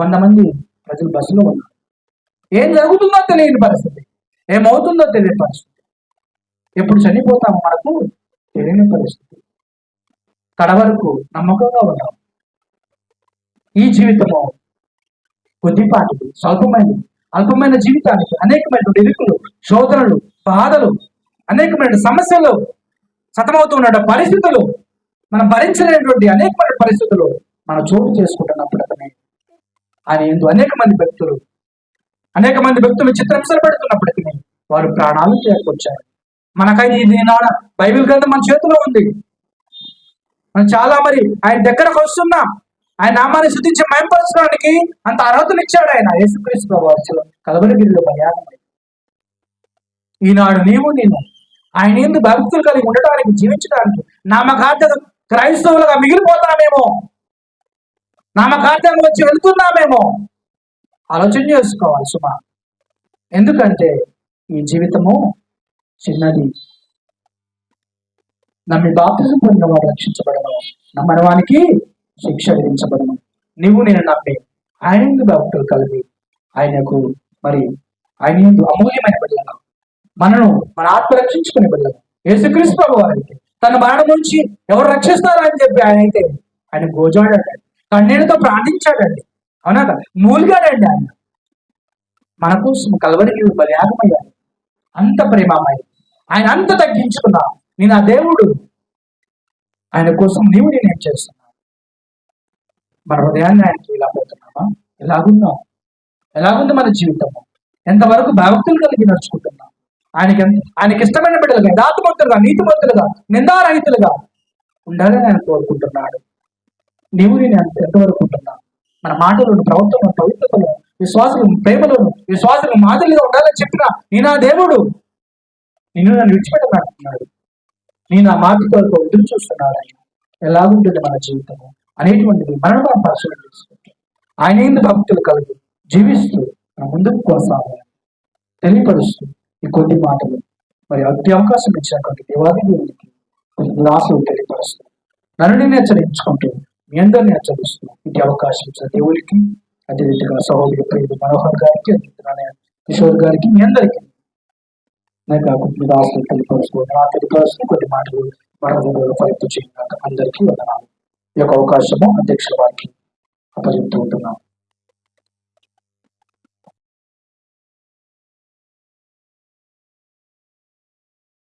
100 మంది ప్రజలు బస్సులో ఉన్నారు. ఏం జరుగుతుందో తెలియని పరిస్థితి, ఏమవుతుందో తెలియని పరిస్థితి, ఎప్పుడు చనిపోతామో మనకు తెలియని పరిస్థితి. కడ వరకు నమ్మకంగా ఉన్నాం. ఈ జీవితము కొద్దిపాటిది, అల్పమైన జీవితానికి అనేకమైన ఇరుకులు, శోధనలు, బాధలు, అనేకమైన సమస్యలు, సతమవుతున్న పరిస్థితులు, మనం భరించలేనటువంటి అనేకమైన పరిస్థితులు మనం చోటు చేసుకుంటున్నప్పుడు ఆయన ఎందు అనేక మంది వ్యక్తులు చిత్రహింసలు పెడుతున్నప్పటికీ వారు ప్రాణాలు చేరుకొచ్చారు. మనకైతే ఇది బైబిల్ గ్రంథం మన చేతిలో ఉంది. మనం చాలా మరి ఆయన దగ్గరకు వస్తున్నాం. ఆయన నామాన్ని శుద్ధించి మయంపరచడానికి అంత అర్హతలు ఇచ్చాడు ఆయన యేసుక్రీస్తు ప్రభువు కలవరగిరిలో బలియాగమై. ఈనాడు నీవు నేను ఆయన ఎందుకు భక్తులు కలిగి ఉండటానికి, జీవించడానికి నామకార్థ క్రైస్తవులుగా మిగిలిపోతామేమో, నామకార్థంగా వచ్చి వెళ్తున్నామేమో ఆలోచన చేసుకోవాలి సుమా. ఎందుకంటే ఈ జీవితము చిన్నది. నమ్మి బాప్తిజం పొందిన వాడు రక్షించబడను, నమ్మని వానికి శిక్ష విధించబడను. నువ్వు నేను నమ్మి ఆయన ఎందుకు భక్తులు కలిగి ఆయనకు మరి ఆయన ఎందుకు అమూల్యమైన బిడ్డలను, మనను మన ఆత్మ రక్షించుకునే బిడ్డలను యేసుక్రీస్తు ప్రభువు అయితే తన మరణం నుంచి ఎవరు రక్షిస్తారా అని చెప్పి ఆయన గోజాడండి, కన్నీటితో ప్రార్థించాడండి. అవునా కదా, మూలిగాడండి ఆయన మన కోసం కలవరికి బలియాగమయ్యాడు. అంత ప్రేమమై ఆయన అంత తగ్గించుకున్నా. నేను ఆ దేవుడు ఆయన కోసం నీవు నేనేం చేస్తున్నా? మన హృదయాన్ని ఆయనకి ఇలా పోతున్నామా? ఎలాగుంది మన జీవితము? ఎంతవరకు భక్తులు కలిగి నడుచుకుంటున్నాం? ఆయనకి ఇష్టమైన బిడ్డలుగా, యథార్థవంతులుగా, నీతిమంతులుగా, నిందారహితులుగా ఉండాలని ఆయన కోరుకుంటున్నాడు. నీవు నేను ఎంతవరకు ఉంటున్నా? మన మాటలను, ప్రవర్తనను, పవిత్రతను, విశ్వాసులను, ప్రేమలను, విశ్వాసులను మాదిరిగా ఉండాలని చెప్పిన నేను ఆ దేవుడు నిన్ను నన్ను విడిచిపెట్టమంటున్నాడు. నేను ఆ మాట కొరకు ఎదురు చూస్తున్నాడు. ఆయన ఎలాగుంటుంది మన జీవితము అనేటువంటిది మనం పరిశీలన చేసుకుంటాం. ఆయన ఎందుకు భక్తులు కలిగి జీవిస్తూ మన ముందుకు కొనసాగాలి తెలియపరుస్తూ ఈ కొన్ని మాటలు మరి అతి అవకాశం ఇచ్చినటువంటి దేవాది దేవునికి కొన్ని ఆశలు తెలియపరుస్తూ నన్ను నేను హెచ్చరించుకుంటూ మీ అందరినీ హెచ్చరిస్తూ ఇటు అవకాశం ఇచ్చిన దేవునికి, అదేవిధంగా సహోదరి ప్రియుడు మనోహర్ గారికి, అదేవిధంగా కిషోర్ గారికి, మీ అందరికీ ఆశలు తెలియపరుస్తూ కొన్ని మాటలు మరొక ప్రయత్నం చేయడానికి అందరికీ వందనాలు. ఈ యొక్క అవకాశము అధ్యక్షుల వారికి అప్పచెప్తూ ఉంటున్నాను.